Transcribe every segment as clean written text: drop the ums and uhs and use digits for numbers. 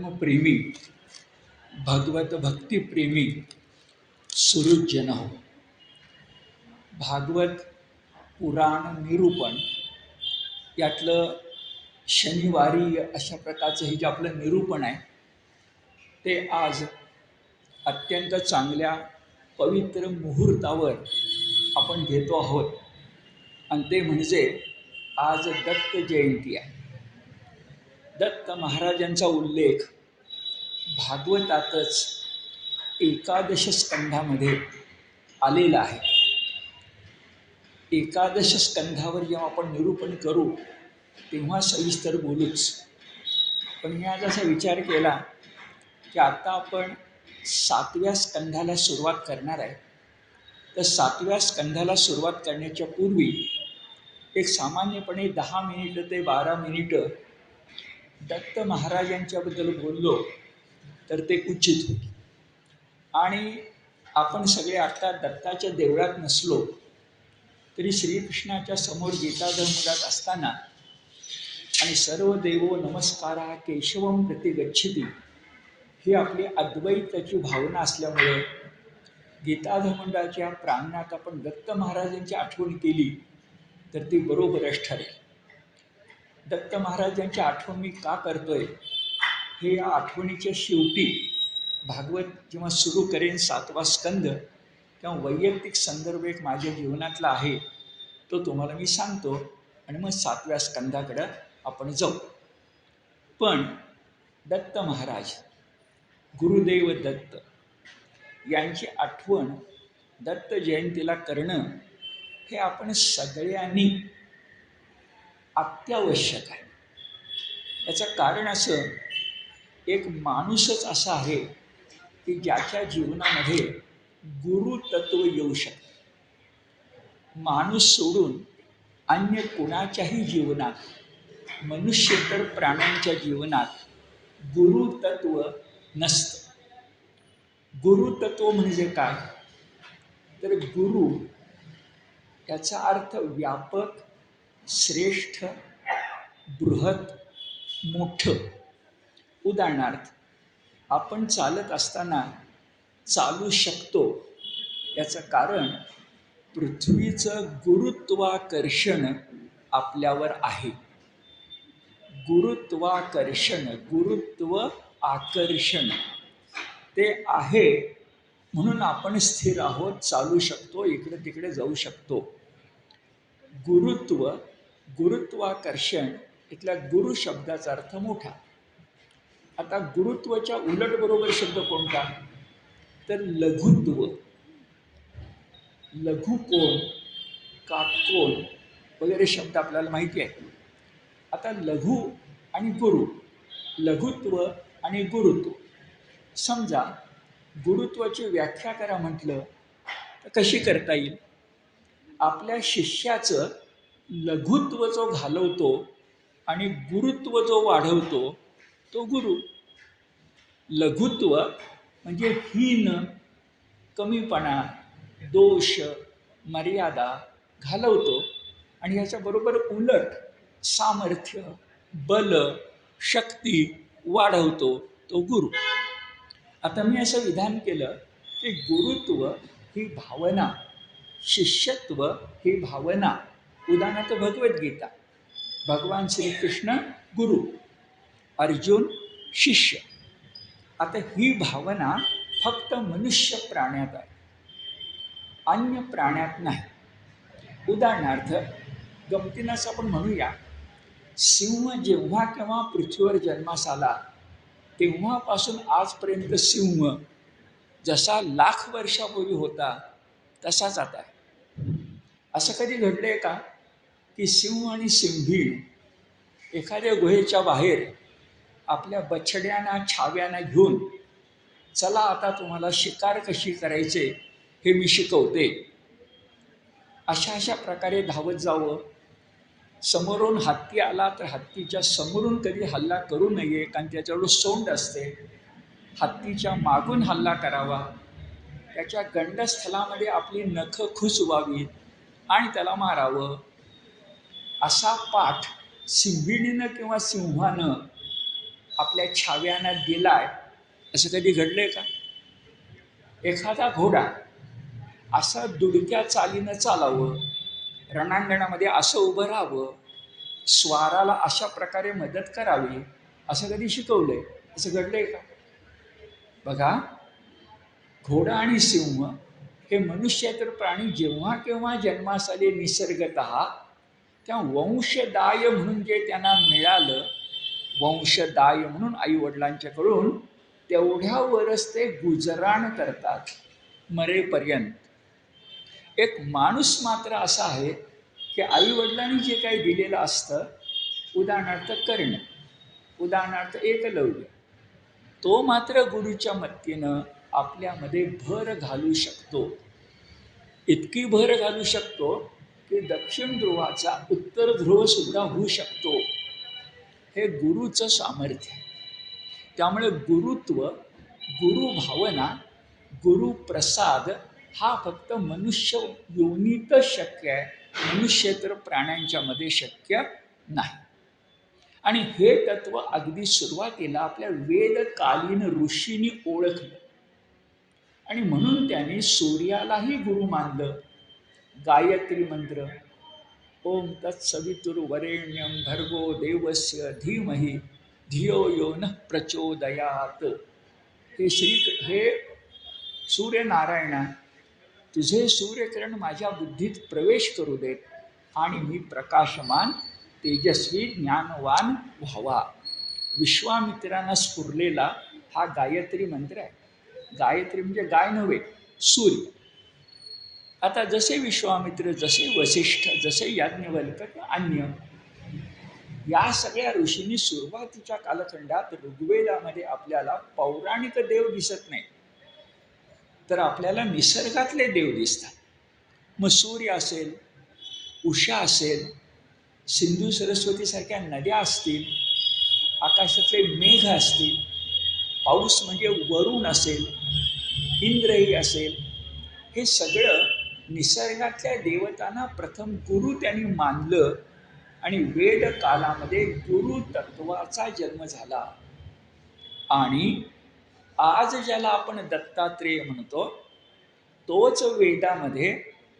धर्मप्रेमी, भगवत भक्तिप्रेमी सुहृदजन हो. भागवत पुराण निरूपण यातलं शनिवारी अशा प्रकारचं हे जे आपलं निरूपण आहे ते आज अत्यंत चांगल्या पवित्र मुहूर्तावर आपण घेतो आहोत आणि ते म्हणजे आज दत्त जयंती आहे. दत्त महाराजांचा उल्लेख भागवतातच एकादश स्कंधामध्ये आलेला आहे. एकादश स्कंधावर जेव्हा आपण निरूपण करू तेव्हा सविस्तर बोलूच, पण मी आज असा विचार केला की आता आपण 7व्या स्कंधाला सुरुवात करणार आहे. तर 7व्या स्कंधाला सुरुवात करण्याच्या पूर्वी एक सामान्यपणे 10 मिनिटं ते 12 मिनिटं दत्त महाराजांच्याबद्दल बोललो तर ते उचित होईल. आणि आपण सगळे आत्ता दत्ताच्या देवळात नसलो तरी श्रीकृष्णाच्या समोर गीताधर्मदात असताना आणि सर्व देवो नमस्कारा केशवम प्रति गच्छति ही आपली अद्वैताची भावना असल्यामुळे गीताधर्मदाच्या प्रांगणात आपण दत्त महाराजांची आठवण केली तर ती बरोबरच ठरेल. दत्त महाराजांची आठवण मी का करतोय हे या आठवणीच्या शेवटी भागवत जेव्हा सुरू करेन 7वा स्कंद तेव्हा वैयक्तिक संदर्भ एक माझ्या जीवनातला आहे तो तुम्हाला मी सांगतो आणि मग 7व्या स्कंदाकडं आपण जाऊ. पण दत्त महाराज गुरुदेव दत्त यांची आठवण दत्त जयंतीला करणं हे आपण सगळ्यांनी अत्यावश्यक आहे. याचं कारण असं, एक माणूसच असा आहे की ज्याच्या जीवनामध्ये गुरुतत्व येऊ शकतं. माणूस सोडून अन्य कोणाच्याही जीवनात, मनुष्येतर प्राण्यांच्या जीवनात गुरुतत्व नसतं. गुरुतत्व म्हणजे काय तर गुरु याचा अर्थ व्यापक, श्रेष्ठ, बृहत, मोठं. उदाहरणार्थ आपण चालत असताना चालू शकतो याचं कारण पृथ्वीचं गुरुत्वाकर्षण आपल्यावर आहे. गुरुत्वाकर्षण, गुरुत्व आकर्षण ते आहे म्हणून आपण स्थिर आहोत, चालू शकतो, इकडे तिकडे जाऊ शकतो. गुरुत्व, गुरुत्वाकर्षण इथल्या गुरु शब्दाचा अर्थ मोठा. आता गुरुत्वाच्या उलट बरोबर शब्द कोणता तर लघुत्व. लघु कोण, काटकोण वगैरे शब्द आपल्याला माहिती आहे. आता लघु आणि गुरु, लघुत्व आणि गुरुत्व. समजा गुरुत्वाची व्याख्या करा म्हटलं तर कशी करता येईल. आपल्या शिष्याचं लघुत्व जो घालवतो आणि गुरुत्व जो वाढवतो तो गुरु. लघुत्व म्हणजे हीन, कमीपणा, दोष, मर्यादा घालवतो आणि ह्याच्याबरोबर उलट सामर्थ्य, बल, शक्ती वाढवतो तो गुरु. आता मी असं विधान केलं की गुरुत्व ही भावना, शिष्यत्व ही भावना. उदाहरणार्थ भगवद्गीता, भगवान श्रीकृष्ण गुरु, अर्जुन शिष्य. आता ही भावना फक्त मनुष्य प्राण्यात आहे, अन्य प्राण्यात नाही. उदाहरणार्थ गमतीनं असं आपण म्हणूया, सिंह जेव्हा केव्हा पृथ्वीवर जन्मास आला तेव्हापासून आजपर्यंत सिंह जसा 1,00,000 वर्षापूर्वी होता तसाच आता आहे. असं कधी घडलं आहे का की सिंह आणि सिंहीण एखाद्या गुहेच्या बाहेर आपल्या बछड्यांना, छाव्यांना घेऊन चला आता तुम्हाला शिकार कशी करायचे हे मी शिकवते, अशा प्रकारे धावत जावं. समोरून हत्ती आला तर हत्तीच्या समोरून कधी हल्ला करू नये, कारण त्याच्यावर सोंड असते. हत्तीच्या मागून हल्ला करावा, त्याच्या गंडस्थलामध्ये आपली नखं खुसवावीत आणि त्याला मारावं. असा पाठ सिंहिणीनं किंवा सिंहानं आपल्या छाव्यानं दिलाय, असं कधी घडलंय का? एखादा घोडा असं दुडक्या चालीनं चालावं, रणांगणामध्ये असं उभं राहावं, स्वाराला अशा प्रकारे मदत करावी, असं कधी शिकवलंय? असं घडलंय का? बघा, घोडा आणि सिंह हे मनुष्येतर प्राणी जेव्हा केव्हा जन्मास आले निसर्गत, त्या वंशदाय म्हणून जे त्यांना मिळालं, वंशदाय म्हणून आईवडिलांच्याकडून, तेवढ्यावरच ते गुजराण करतात मरेपर्यंत. एक माणूस मात्र असा आहे की आईवडिलांनी जे काही दिलेलं असतं, उदाहरणार्थ कर्ण, उदाहरणार्थ एकलव्य, तो मात्र गुरुच्या मदतीनं आपल्यामध्ये भर घालू शकतो. इतकी भर घालू शकतो की दक्षिण ध्रुवाचा उत्तर ध्रुव सुद्धा होऊ शकतो. हे गुरुचं सामर्थ्य आहे. त्यामुळे गुरुत्व, गुरुभावना, गुरुप्रसाद हा फक्त मनुष्य योनीतच शक्य आहे, मनुष्येतर प्राण्यांच्यामध्ये शक्य नाही. आणि हे तत्व अगदी सुरुवातीला आपल्या वेदकालीन ऋषींनी ओळखलं आणि म्हणून त्यांनी सूर्यालाही गुरु मानलं. गायत्री मंत्र, ओम तत्सवितुर्वरेण्यं भर्गो देवस्य धीमहि धियो यो नः प्रचोदयात. हे सूर्यनारायणा, तुझे सूर्यकिरण माझ्या बुद्धीत प्रवेश करू देत आणि मी प्रकाशमान, तेजस्वी, ज्ञानवान व्हावा. विश्वामित्रांना स्फुरलेला हा गायत्री मंत्र आहे. गायत्री म्हणजे गाय नव्हे, सूर्य. आता जसे विश्वामित्र, जसे वसिष्ठ, जसे याज्ञवल्क्य, अन्य या सगळ्या ऋषींनी सुरुवातीच्या कालखंडात ऋग्वेदामध्ये आपल्याला पौराणिक देव दिसत नाही, तर आपल्याला निसर्गातले देव दिसतात. मग सूर्य असेल, उषा असेल, सिंधू सरस्वतीसारख्या नद्या असतील, आकाशातले मेघ असतील, पाऊस म्हणजे वरुण असेल, इंद्रही असेल, हे सगळं निसर्गातल्या देवतांना प्रथम गुरु त्यांनी मानलं आणि वेद कालामध्ये गुरु तत्वाचा जन्म झाला. आणि आज ज्याला आपण दत्तात्रेय म्हणतो, तोच वेदामध्ये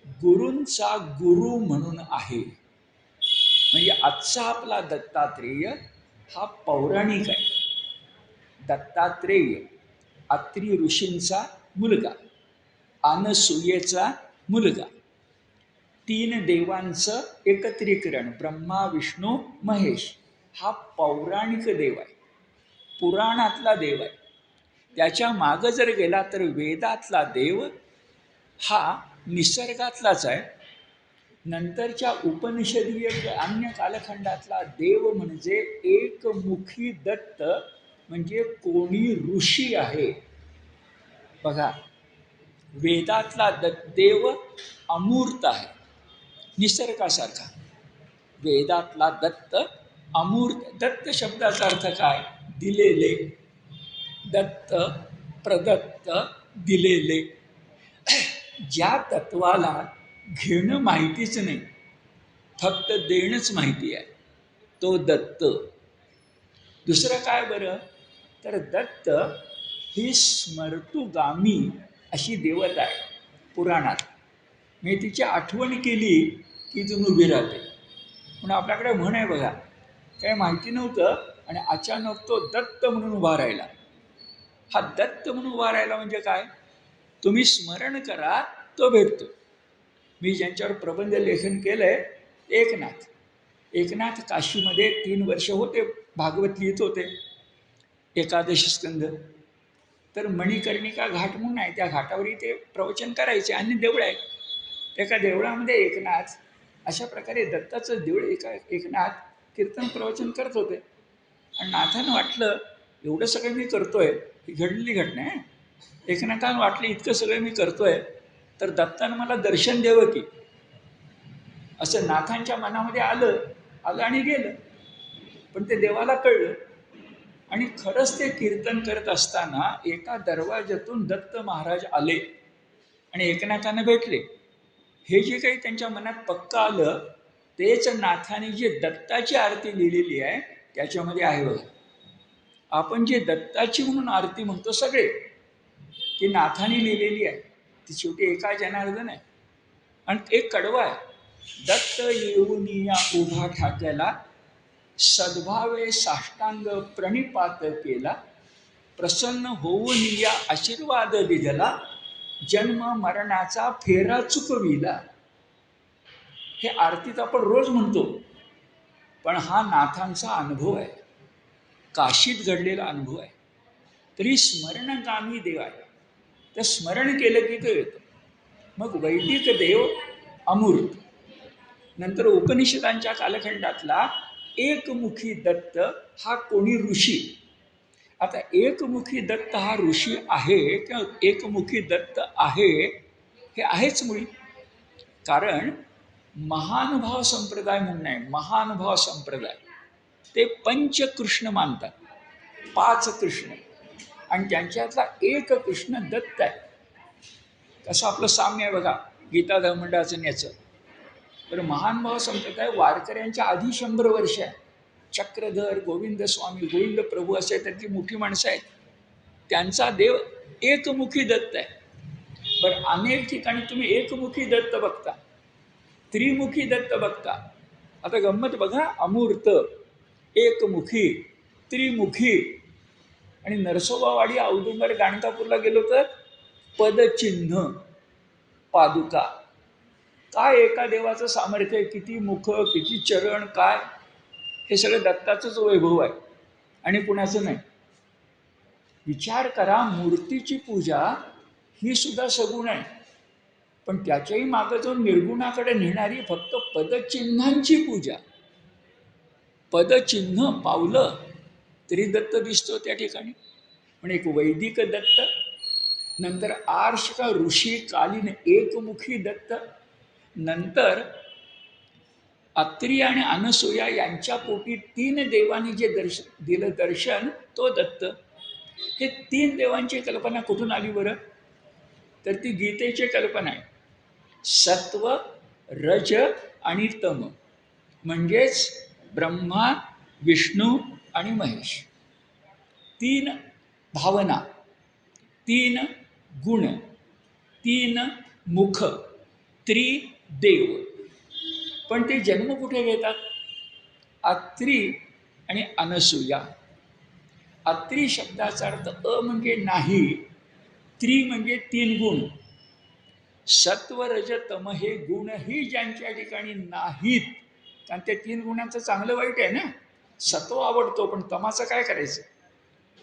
गुरूंचा गुरु म्हणून आहे. म्हणजे आजचा आपला दत्तात्रेय हा पौराणिक आहे. दत्तात्रेय अत्री ऋषींचा मुलगा, अनसूयेचा मुलगा, 3 देवांचं एकत्रीकरण, ब्रह्मा विष्णू महेश, हा पौराणिक देव आहे, पुराणातला देव आहे. त्याच्या मागं जर गेला तर वेदातला देव हा निसर्गातलाच आहे. नंतरच्या उपनिषदीय अन्य कालखंडातला देव म्हणजे एकमुखी दत्त, म्हणजे कोणी ऋषी आहे. बघा, वेदातला देव अमूर्त आहे, निसर्गासारखा. वेदातला दत्त अमूर्त. दत्त शब्दाचा अर्थ काय? दिलेले. दत्त, प्रदत्त, दिलेले. ज्या तत्वाला घेणं माहितीच नाही, फक्त देणंच माहिती आहे, तो दत्त. दुसरं काय बरं? तर दत्त ही स्मर्तुगामी अशी देवता आहे पुराणात. मी तिची आठवण केली की ती उभी राहते. म्हणून आपल्याकडे म्हण आहे बघा, काही माहिती नव्हतं आणि अचानक तो दत्त म्हणून उभा राहिला. हा दत्त म्हणून उभा राहिला म्हणजे काय? तुम्ही स्मरण करा, तो भेटतो. मी ज्यांच्यावर प्रबंध लेखन केलं आहे, एकनाथ काशीमध्ये 3 वर्ष होते, भागवत लिहित होते, एकादश स्कंद. तर मणिकर्णिका घाट म्हणून आहे, त्या घाटावरही ते प्रवचन करायचे आणि देवळ आहे. एका देवळामध्ये एकनाथ, अशा प्रकारे दत्ताचं देऊळ, एकनाथ कीर्तन प्रवचन करत होते. आणि नाथानं वाटलं एवढं सगळं मी करतोय, ही घडलेली घटना आहे. एकनाथानं वाटलं इतकं सगळं मी करतोय तर दत्तानं मला दर्शन द्यावं की, असं नाथांच्या मनामध्ये आलं आणि गेलं. पण ते देवाला कळलं आणि खरंच ते कीर्तन करत असताना एका दरवाज्यातून दत्त महाराज आले आणि एकनाथांना भेटले. हे जे काही त्यांच्या मनात पक्का आलं, तेच नाथाने जी दत्ताची आरती लिहिलेली आहे त्याच्यामध्ये आहे बघा. आपण जे दत्ताची म्हणून आरती म्हणतो सगळे, ती नाथाने लिहिलेली आहे. ती शेवटी एका जनार्दन आहे आणि एक कडवं आहे. दत्त येऊनिया उभा ठाक्याला, सद्भावे साष्टांग प्रणिपात केला, प्रसन्न होऊन या आशीर्वाद दिला, जन्म मरणाचा फेरा चुकविला. हे आरतीत आपण रोज म्हणतो, पण हा नाथांचा अनुभव आहे, काशीत घडलेला अनुभव आहे. तरी स्मरणगामी देव आहे. तर स्मरण केलं की तो येतो. मग वैदिक देव अमूर्त, नंतर उपनिषदांच्या कालखंडातला एकमुखी दत्त हा कोणी ऋषी. आता एकमुखी दत्त हा ऋषी आहे किंवा एकमुखी दत्त आहे, हे आहेच मुळी. कारण महानुभाव संप्रदाय म्हणून आहे. महानुभाव संप्रदाय ते पंचकृष्ण मानतात, 5 कृष्ण, आणि त्यांच्यातला एक कृष्ण दत्त आहे. कसं आपलं साम्य आहे बघा गीता धर्ममंडळाचं याचं. तर महानुभाव संप्रदाय वारकऱ्यांच्या आधी 100 वर्ष आहे. चक्रधर, गोविंद स्वामी, गोविंद प्रभू असे त्यांची मोठी माणसं आहेत. त्यांचा देव एकमुखी दत्त आहे. बरं, अनेक ठिकाणी तुम्ही एकमुखी दत्त बघता, त्रिमुखी दत्त बघता. आता गंमत बघा, अमूर्त, एकमुखी, त्रिमुखी. आणि नरसोबावाडी, औदुंबर, गाणगापूरला गेलो तर पदचिन्ह, पादुका. काय एका देवाचं सामर्थ्य, किती मुख, किती चरण, काय हे सगळं दत्ताचंच वैभव आहे आणि कुणाचं नाही. विचार करा, मूर्तीची पूजा ही सुद्धा सगुण आहे, पण त्याच्याही मागं जाऊन निर्गुणाकडे नेणारी फक्त पदचिन्हांची पूजा. पदचिन्ह पावलं तरी दत्त दिसतो त्या ठिकाणी. पण एक वैदिक दत्त, नंतर आर्ष का ऋषी कालीन एकमुखी दत्त, नंतर अत्री आणि अनसूया यांच्या पोटी 3 देवांनी जे दिलं दर्शन, तो दत्त. हे 3 देवांची कल्पना कुठून आली बरं? तर ती गीतेची कल्पना आहे. सत्व, रज आणि तम, म्हणजेच ब्रह्मा, विष्णू आणि महेश. 3 भावना, 3 गुण, 3 मुख, त्रिदेव. पण ते जन्म कुठे घेतात? अत्री आणि अनसूया. अत्री शब्दाचा अर्थ अ म्हणजे नाही, त्रि म्हणजे 3 गुण. सत्व, रज, तम हे गुणही ज्यांच्या ठिकाणी नाहीत, कारण ते 3 गुणांचं चांगलं वाईट आहे ना. सत्व आवडतो, पण तमाचं काय करायचं?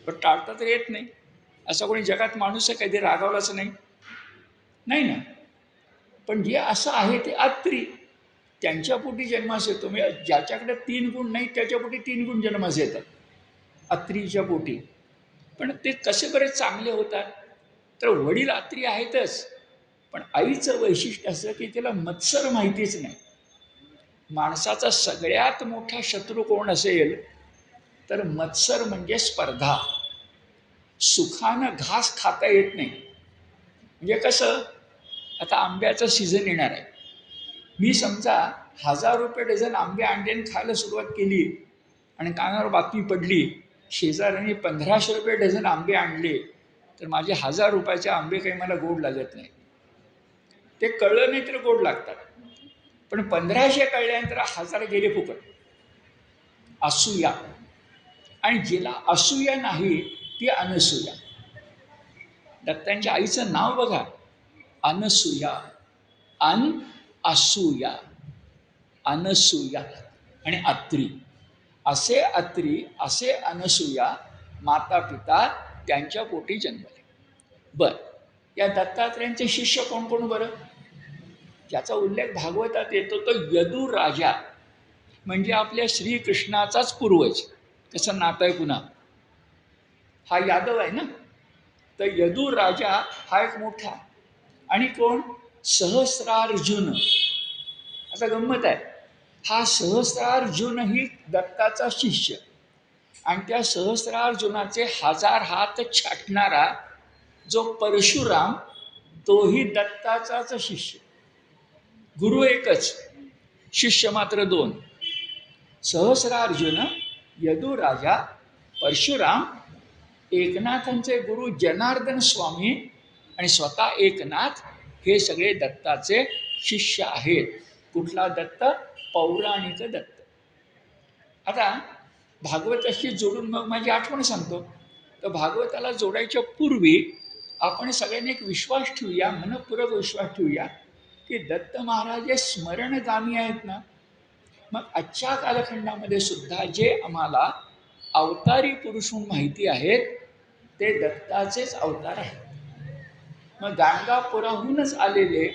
पण टाळता तर येत नाही. असं कोणी जगात माणूस आहे कधी रागावलाच नाही, नाही ना. पण जे असं आहे ते अत्री, त्यांच्या पोटी जन्मास येतो. म्हणजे ज्याच्याकडे 3 गुण नाही त्याच्या पोटी 3 गुण जन्मास येतात, अत्रीच्या पोटी. पण ते कसे बरेच चांगले होतात? तर वडील अत्री आहेतच, पण आईचं वैशिष्ट्य असं की तिला मत्सर माहितीच नाही. माणसाचा सगळ्यात मोठा शत्रू कोण असेल तर मत्सर, म्हणजे स्पर्धा. सुखानं घास खाता येत नाही. म्हणजे कसं, आता आंब्याचं सीझन येणार आहे. मी समजा 1000 रुपये डझन आंबे आणले खायला सुरुवात केली आणि कानावर बातमी पडली शेजाऱ्यांनी 1500 रुपये डझन आंबे आणले, तर माझे 1000 रुपयाचे आंबे काही मला गोड लागत नाही. ते कळलं नाही तर गोड लागतात, पण 1500 कळल्यानंतर 1000 गेले फुकट. असूया. आणि जिला असूया नाही ती अनसूया. दत्तांच्या आईचं नाव बघा, अनसूया. असूया, अनसूया आणि अत्री. असे अत्री, असे अनसूया माता पिता त्यांच्या पोटी जन्मले. बरं, या दत्तात्रेयांचे शिष्य कोण कोण बरं? ज्याचा उल्लेख भागवतात येतो तो यदू राजा, म्हणजे आपल्या श्रीकृष्णाचाच पूर्वज. कसं नातं आहे पुन्हा, हा यादव आहे ना, तर यदू राजा हा एक मोठा. आणि कोण? सहस्रार्जुन. आता गंमत आहे, हा सहस्रार्जुन ही दत्ताचा शिष्य, आणि त्या सहस्रार्जुनाचे 1000 हात छाटणारा जो परशुराम, तोही दत्ताचाच शिष्य. गुरु एकच, शिष्य मात्र 2. सहस्रार्जुन, यदू राजा, परशुराम एकनाथांचे गुरु जनार्दन स्वामी आणि स्वतः एकनाथ हे सगळे दत्ताचे शिष्य आहेत. कुठला दत्त? पौराणिक दत्त. आता भागवताशी जोडून मग माझी आठवण सांगतो. तर भागवताला जोडायच्या पूर्वी आपण सगळ्यांनी एक विश्वास ठेवूया, मनपूर्वक विश्वास ठेवूया की दत्त महाराज हे स्मरणगामी आहेत ना. मग आजच्या कालखंडामध्ये सुद्धा जे आम्हाला अवतारी पुरुष म्हणून माहिती आहेत ते दत्ताचेच अवतार आहेत. मग गाणगापुराहूनच आलेले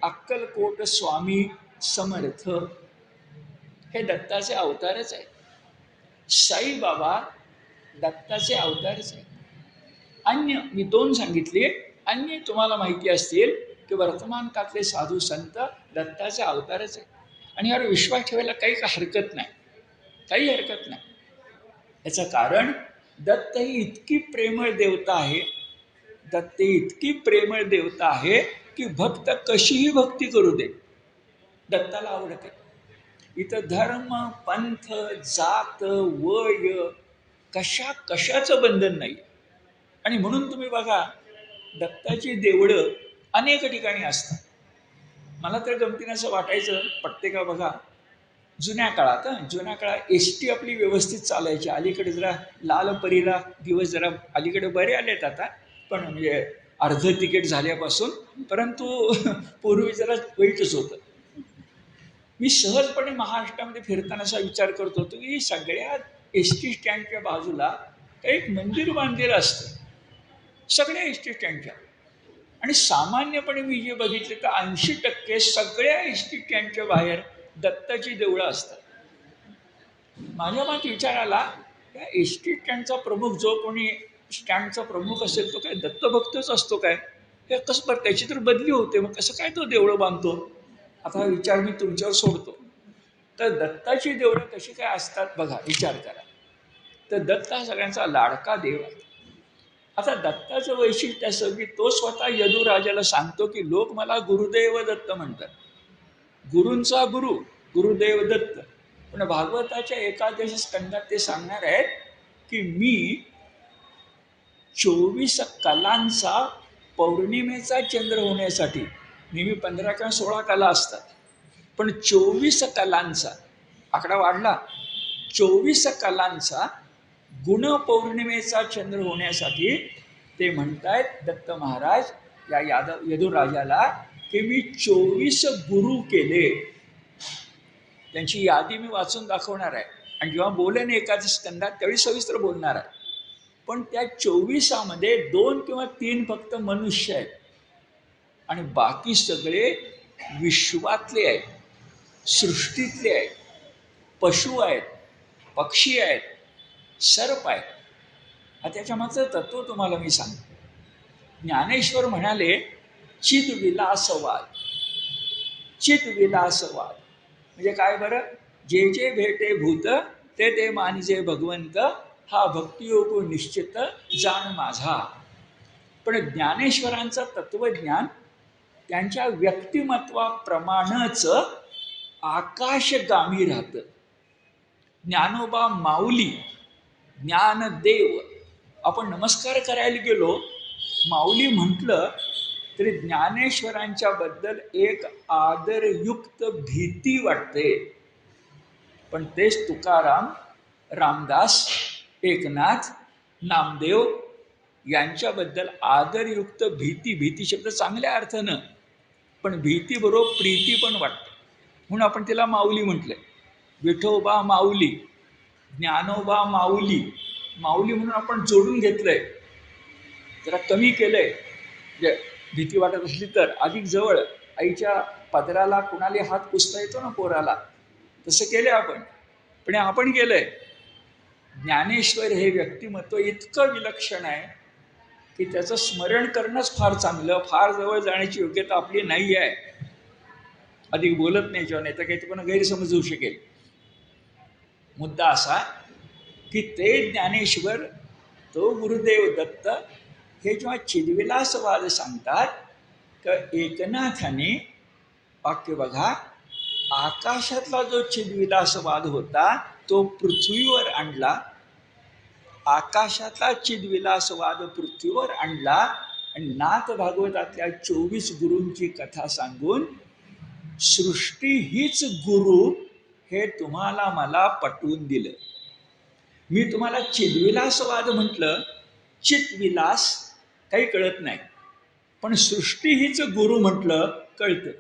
अक्कलकोट स्वामी समर्थ हे दत्ताचे अवतारच आहेत. साईबाबा दत्ताचे अवतारच आहेत. अन्य मी 2 सांगितले, अन्य तुम्हाला माहिती असतील की वर्तमान काळातले साधू संत दत्ताचे अवतारच आहेत. आणि यावर विश्वास ठेवायला काही हरकत नाही, काही हरकत नाही. याचं कारण दत्त ही इतकी प्रेमळ देवता आहे, दत्त ही इतकी प्रेमळ देवता आहे की भक्त कशीही भक्ती करू दे दत्ताला आवडते. इथं धर्म, पंथ, जात, वय कशाचं बंधन नाही. आणि म्हणून तुम्ही बघा दत्ताची देवळं अनेक ठिकाणी असतात. मला तर गमतीनं असं वाटायचं प्रत्येका बघा जुन्या काळात एस टी आपली व्यवस्थित चालायची. अलीकडे जरा लालपरीला दिवस जरा अलीकडे बरे आलेत आता, पण म्हणजे अर्ध तिकीट झाल्यापासून, परंतु पूर्वी जरा वाईटच होतं. मी सहजपणे महाराष्ट्रामध्ये फिरताना असा विचार करत होतो की सगळ्या एस टी स्टँडच्या बाजूला एक मंदिर बांधलेलं असतं, सगळ्या एस टी स्टँडच्या. आणि सामान्यपणे मी जे बघितले तर 80% सगळ्या एस टी स्टँडच्या बाहेर दत्ताची देवळं असतात. माझ्या मनात विचार आला, या एस टी स्टँडचा प्रमुख जो कोणी स्टँडचा प्रमुख असेल तो काय दत्तभक्तच असतो काय? हे कसं बरं, त्याची तर बदली होते, मग कसं काय तो देवळं बांधतो? आता हा विचार मी तुमच्यावर सोडतो. तर दत्ताची देवळं कशी काय असतात बघा, विचार करा. तर दत्त हा सगळ्यांचा लाडका देव आहे. आता दत्ताचं वैशिष्ट्य असं की तो स्वतः यदुराजाला सांगतो की लोक मला गुरुदेव दत्त म्हणतात, गुरूंचा गुरु गुरुदेव दत्त. पण भागवताच्या एकादश स्कंदात ते सांगणार आहेत की मी 24 कलांचा पौर्णिमेचा चंद्र होण्यासाठी, नेहमी 15 किंवा 16 कला असतात, पण 24 कलांचा आकडा वाढला, 24 कलांचा गुण पौर्णिमेचा चंद्र होण्यासाठी ते म्हणतायत दत्त महाराज या यदुराजाला की मी 24 गुरु केले. त्यांची यादी मी वाचून दाखवणार आहे आणि जेव्हा बोलेन एकादश स्कंदात त्यावेळी सविस्तर बोलणार आहे. पण त्या 24मध्ये 2 किंवा 3 फक्त मनुष्य आहेत आणि बाकी सगळे विश्वातले आहेत, सृष्टीतले आहेत, पशु आहेत, पक्षी आहेत, सर्प आहेत. त्याच्या मागचं तत्व तुम्हाला मी सांगतो. ज्ञानेश्वर म्हणाले चिद्विलासवाद. चिद्विलासवाद म्हणजे काय बरं? जे जे भेटे भूत ते ते मानिजे भगवंत, हा भक्तियोग निश्चित जाण माझा. पण ज्ञानेश्वरांचं तत्वज्ञान त्यांच्या व्यक्तिमत्वाप्रमाणेच आकाशगामी राहतं. ज्ञानोबा माऊली, ज्ञानदेव, आपण नमस्कार करायला गेलो माऊली म्हटलं तरी ज्ञानेश्वरांच्या बद्दल एक आदरयुक्त भीती वाटते. पण तेच तुकाराम, रामदास, एकनाथ, नामदेव यांच्याबद्दल आदरयुक्त भीती शब्द चांगल्या अर्थानं, पण भीतीबरोबर प्रीती पण वाटते, म्हणून आपण तिला माऊली म्हटलंय. विठोबा माऊली, ज्ञानोबा माऊली, माऊली म्हणून आपण जोडून घेतलंय, जरा कमी केलंय. म्हणजे भीती वाटत असली तर अधिक जवळ आईच्या पदराला कुणाला हात पुसता येतो ना पोराला, तसं केलंय आपण. पण आपण केलंय. ज्ञानेश्वर हे व्यक्तिमत्व इतकं विलक्षण आहे की त्याचं स्मरण करणंच फार चांगलं. फार जवळ जाण्याची योग्यता आपली नाही आहे. अधिक बोलत नाही जेव्हा, नाही तर काही पण गैरसमज होऊ शकेल. मुद्दा असा की ते ज्ञानेश्वर, तो गुरुदेव दत्त हे जेव्हा चिद्विलासवाद सांगतात तर एकनाथाने वाक्य बघा, आकाशातला जो चिद्विलासवाद होता तो पृथ्वीवर आणला आकाशातला चिदविलासवाद पृथ्वीवर आणला आणि नाथ भागवतातल्या 24 गुरूंची कथा सांगून सृष्टी हीच गुरु हे तुम्हाला मला पटवून दिलं. मी तुम्हाला चिदविलासवाद म्हटलं, चितविलास काही कळत नाही, पण सृष्टी हीच गुरु म्हटलं कळतं.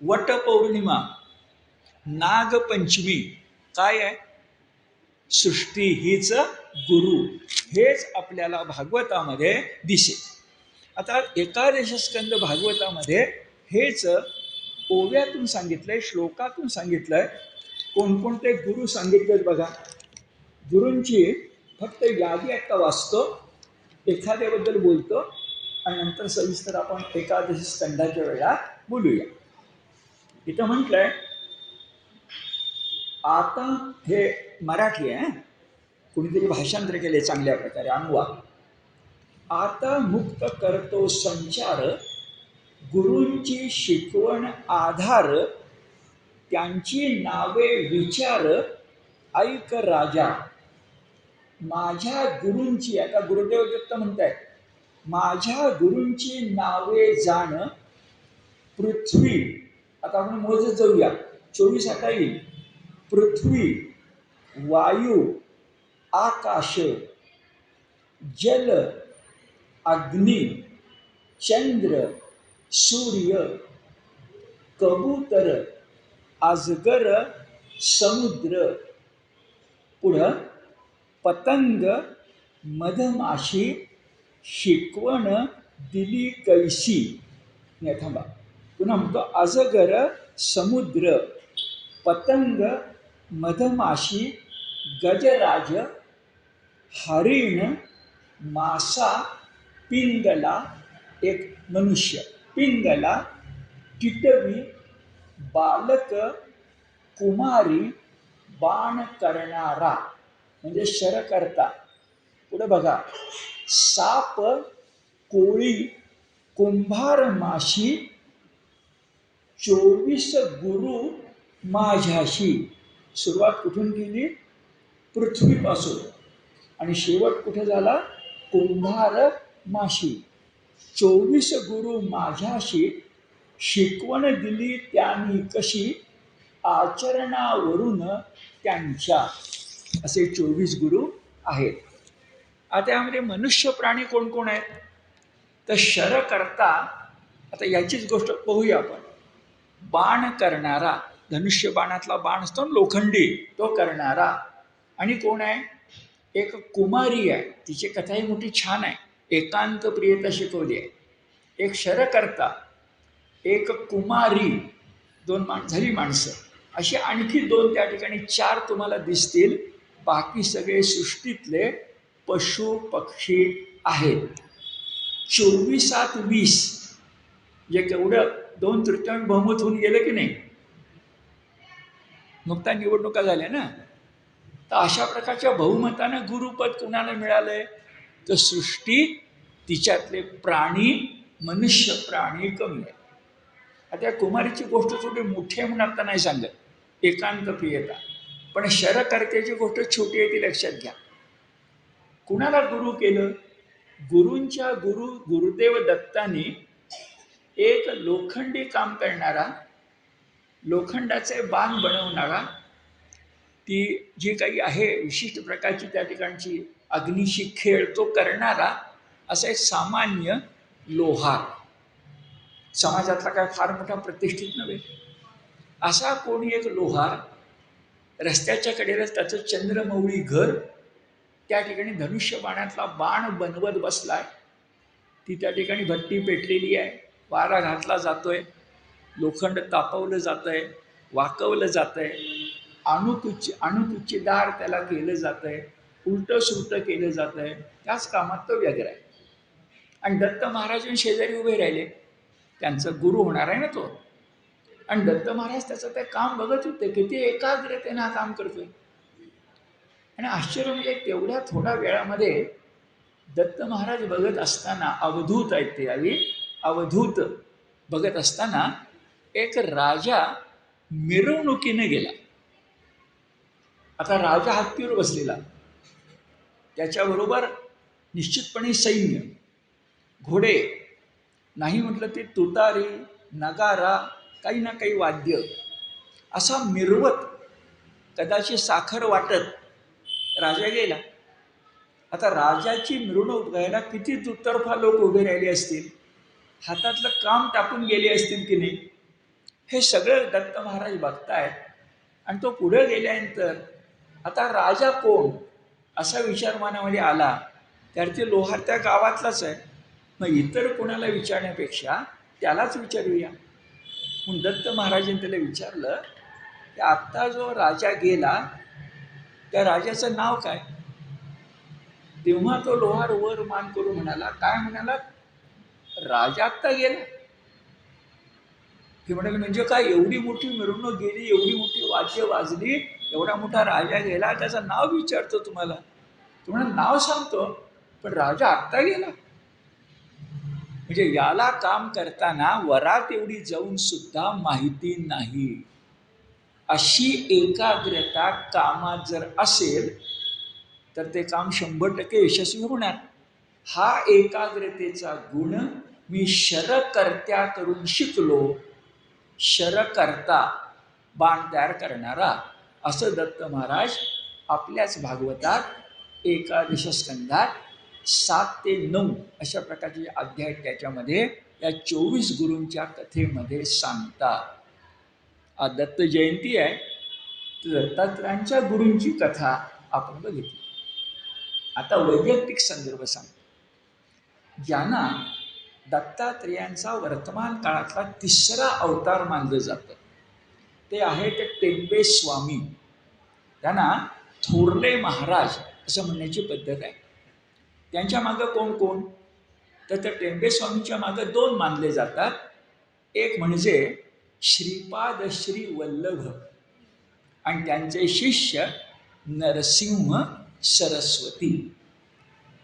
वटपौर्णिमा, नागपंचमी काय आहे? सृष्टी हीच गुरु, हेच आपल्याला भागवतामध्ये दिसेल. आता एकादश स्कंद भागवतामध्ये हेच ओव्यातून सांगितलंय, श्लोकातून सांगितलंय. कोणकोणते गुरु सांगितलेत बघा. गुरूंची फक्त यादी आता वाचतो, एखाद्याबद्दल बोलतो आणि नंतर सविस्तर आपण एकादश स्कंदाच्या वेळा बोलूया. इथं म्हटलंय, आता हे मराठी आहे, कुणीतरी भाषांतर केले चांगल्या प्रकारे, अनुवाद. आता मुक्त करतो संचार, गुरूंची शिकवण आधार, त्यांची नावे विचार, ऐक राजा. माझ्या गुरूंची, आता गुरुदेव दत्त म्हणतायत, माझ्या गुरूंची नावे जाण, पृथ्वी, आता आपण मोजत जाऊया, 24 आता येईल. पृथ्वी, वायू, आकाश, जल, अग्नी, चंद्र, सूर्य, कबूतर, अजगर, समुद्र, पुढं पतंग, मधमाशी, शिकवण दिली कैसी. नाही थांबा, पुन्हा म्हणतो अजगर, समुद्र, पतंग, मधमाशी, गजराज, हरिण, मासा, पिंगला, एक मनुष्य, पिंगला, टिटवी, बालक, कुमारी, बाण करणारा म्हणजे शरकर्ता. पुढे बघा, साप, कोळी, कुंभार, माशी, 24 गुरु माझ्याशी. सुरुवात कुठून केली? पृथ्वीपासून, आणि शेवट कुठे झाला? कुंभार माशी. 24 गुरु माझ्याशी, शिकवण दिली त्यांनी कशी, आचरणावरून त्यांच्या. असे 24 गुरु आहेत. आता यामध्ये मनुष्य प्राणी कोण कोण आहेत? तर शरकर्ता, आता याचीच गोष्ट पाहूया आपण. बाण करणारा, धनुष्य बाणातला बाण असतो लोखंडी, तो करणारा. आणि कोण आहे? एक कुमारी आहे, तिची कथाही मोठी छान आहे, एकांत प्रियता शिकवली आहे. एक शरकर्ता, एक कुमारी, दोन झाली माणसं. अशी आणखी 2 त्या ठिकाणी 4 तुम्हाला दिसतील. बाकी सगळे सृष्टीतले पशु पक्षी आहेत. 24 20 जे केवढं 2/3 बहुमत होऊन गेलं की नाही, नुकता निवडणुका झाल्या ना. तर अशा प्रकारच्या बहुमतानं गुरुपद कुणाला मिळालंय? तर सृष्टी, तिच्यातले प्राणी, मनुष्य प्राणी कमी आहे. आता या कुमारीची गोष्ट थोडी मोठी आहे म्हणून आता नाही सांगत, एकांत प्रियता. पण शरकर्त्याची गोष्ट छोटी आहे, ती लक्षात घ्या. कुणाला गुरु केलं? गुरूंच्या गुरुदेव दत्तांनी एक लोखंडी काम करणारा, लोखंडाचे बाण बनवणारा, ती जी काही आहे विशिष्ट प्रकारची त्या ठिकाणची अग्नीशी खेळ तो करणारा, असा एक सामान्य लोहार, समाजातला काय फार मोठा प्रतिष्ठित नव्हे, असा कोणी एक लोहार रस्त्याच्या कडेला त्याचं चंद्रमौळी घर, त्या ठिकाणी धनुष्यबाणातला बाण बनवत बसलाय. ती त्या ठिकाणी भट्टी पेटलेली आहे, वारा घातला जातोय, लोखंड तापवलं जात आहे, वाकवलं जात आहे, अणुकुच्चीदार त्याला केलं जात आहे, उलटं सुलटं केलं जात आहे. त्याच कामात तो व्यग्र आहे. आणि दत्त महाराजांनी शेजारी उभे राहिले, त्यांचा गुरु होणार आहे ना तो. आणि दत्त महाराज त्याचं ते काम बघत होते, किती एकाग्रतेनं हा काम करतोय. आणि आश्चर्य म्हणजे तेवढ्या थोड्या वेळामध्ये दत्त महाराज बघत असताना, अवधूत आहेत ते यावी, अवधूत बघत असताना एक राजा मिरवणुकीने गेला. आता राजा हत्तीवर बसलेला, त्याच्याबरोबर निश्चितपणे सैन्य, घोडे, नाही म्हटलं ते तुतारी, नगारा, काही ना काही वाद्य असा मिरवत, कदाचित साखर वाटत राजा गेला. आता राजाची मिरवणूक बघायला किती दुतर्फा लोक उभे राहिले असतील, हातातलं काम टाकून गेले असतील की नाही, हे सगळं दत्त महाराज बघतायत. आणि तो पुढे गेल्यानंतर आता राजा कोण असा विचार मनामध्ये आला. त्याचे लोहार त्या गावातलाच आहे, मग इतर कोणाला विचारण्यापेक्षा त्यालाच विचारूया. म्हणून दत्त महाराजांनी त्याला विचारलं की आत्ता जो राजा गेला त्या राजाचं नाव काय? तेव्हा तो लोहार वर मान करून म्हणाला, काय म्हणाला? राजा आत्ता गेला. ते म्हणाले म्हणजे काय, एवढी मोठी मिरवणूक गेली, एवढी मोठी वाद्य वाजली, एवढा मोठा राजा गेला, त्याचं नाव विचारतो तुम्हाला? तुम्हाला नाव सांगतो, पण राजा आत्ता गेला. म्हणजे याला काम करताना वरात एवढी जाऊन सुद्धा माहिती नाही. अशी एकाग्रता कामात जर असेल तर ते काम 100% यशस्वी होणार. हा एकाग्रतेचा गुण मी शरकर्त्या करून शिकलो. शरकर्ता बाण तयार करणारा, असं दत्त महाराज आपल्याच भागवतात एकादश स्कंधात 7 ते 9 अशा प्रकारचे अध्याय त्याच्यामध्ये या 24 गुरूंच्या कथेमध्ये सांगतात. आज दत्त जयंती आहे, तर दत्तात्रयांच्या गुरूंची कथा आपण बघितली. आता वैयक्तिक संदर्भ सांगतो. ज्यांना दत्तात्रेयांचा वर्तमान काळातला 3रा अवतार मानलं जातं ते आहेत टेंबे स्वामी. त्यांना थोरले महाराज असं म्हणण्याची पद्धत आहे. त्यांच्या मागं कोण कोण? तर त्या टेंबे स्वामींच्या मागं 2 मानले जातात. एक म्हणजे श्रीपाद श्री वल्लभ आणि त्यांचे शिष्य नरसिंह सरस्वती.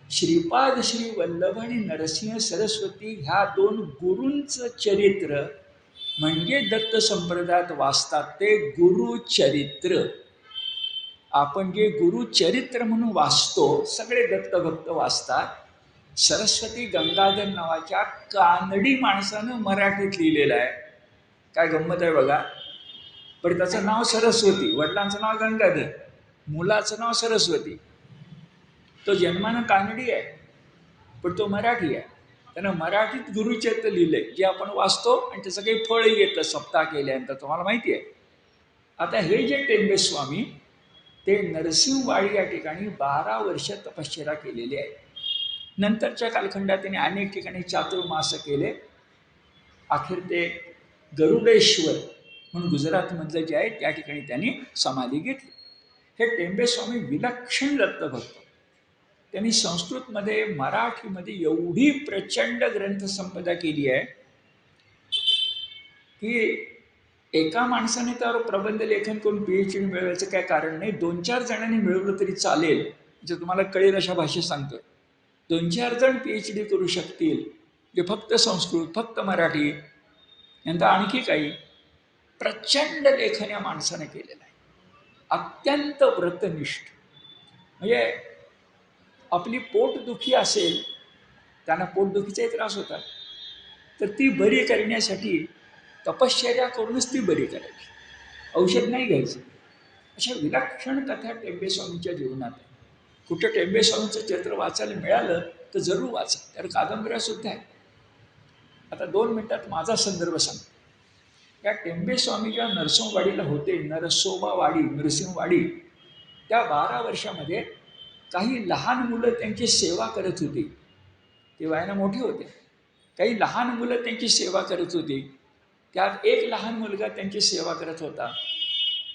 श्रीपाद श्री वल्लभ आणि नरसिंह सरस्वती ह्या 2 गुरूंचं चरित्र म्हणजे दत्त संप्रदायात वाचतात ते गुरुचरित्र. आपण जे गुरुचरित्र म्हणून वाचतो सगळे दत्तभक्त वाचतात. सरस्वती गंगाधर नावाच्या कानडी माणसानं मराठीत लिहिलेलं आहे. काय गंमत आहे बघा. पण त्याचं नाव सरस्वती, वडिलांचं नाव गंगाधर, मुलाचं नाव सरस्वती. तो जन्मानं कानडी आहे पण तो मराठी आहे. त्यानं मराठीत गुरुचरित्र लिहिलंय जे आपण वाचतो आणि त्याचं काही फळही येतं सप्ताह केल्यानंतर, तुम्हाला माहिती आहे. आता हे जे टेंबे स्वामी ते नरसिंहवाडी या ठिकाणी 12 वर्ष तपश्चर्या केलेली आहे. नंतरच्या कालखंडात त्यांनी अनेक ठिकाणी चातुर्मास केले. अखेर ते गरुडेश्वर म्हणून गुजरातमधलं जे आहे त्या ठिकाणी त्यांनी समाधी घेतली. हे टेंबे स्वामी विलक्षण दत्तभक्त. त्यांनी संस्कृतमध्ये मराठीमध्ये एवढी प्रचंड ग्रंथसंपदा केली आहे की एका माणसाने त्यावर प्रबंध लेखन करून PhD मिळवायचं काय कारण नाही. 2-4 जणांनी मिळवलं तरी चालेल. जे तुम्हाला कळेल अशा भाषेत सांगतोय. 2-4 जण PhD करू शकतील जे फक्त संस्कृत, फक्त मराठी, नंतर आणखी काही प्रचंड लेखन या माणसाने केलेलं आहे. अत्यंत व्रतनिष्ठ. म्हणजे आपली पोटदुखी असेल, त्यांना पोटदुखीचाही त्रास होता, तर ती बरी करण्यासाठी तपश्चर्या करूनच ती बरी करायची, औषध नाही घ्यायचं. अशा विलक्षण कथा टेंबे स्वामींच्या जीवनात आहे. कुठं टेंबे स्वामींचं चरित्र वाचायला मिळालं तर जरूर वाचा, तर कादंबऱ्यासुद्धा आहे. आता 2 मिनिटात माझा संदर्भ सांगतो. या टेंबे स्वामी ज्या नरसिंहवाडीला होते, नरसोबावाडी, नरसिंहवाडी, त्या 12 वर्षामध्ये काही लहान मुलं त्यांची सेवा करत होती. ते वयाने मोठे होते. काही लहान मुलं त्यांची सेवा करत होती. त्यात एक लहान मुलगा त्यांची सेवा करत होता.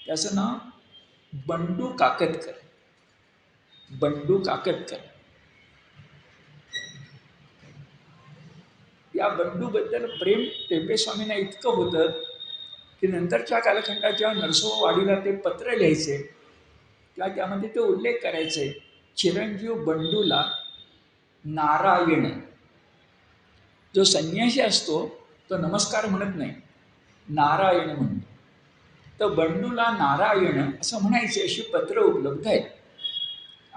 त्याचं नाव बंडू काकतकर. बंडू काकतकर. या बंडूबद्दल प्रेम टेंबे स्वामींना इतकं होतं की नंतरच्या कालखंडात जेव्हा नरसोबावाडीला ते पत्र लिहायचे तेव्हा त्यामध्ये ते उल्लेख करायचे, चिरंजीव बंडूला नारायण. जो संन्यासी असतो तो नमस्कार म्हणत नाही, नारायण म्हणतो. तर बंडूला नारायण असं म्हणायचे, अशी पत्र उपलब्ध आहेत.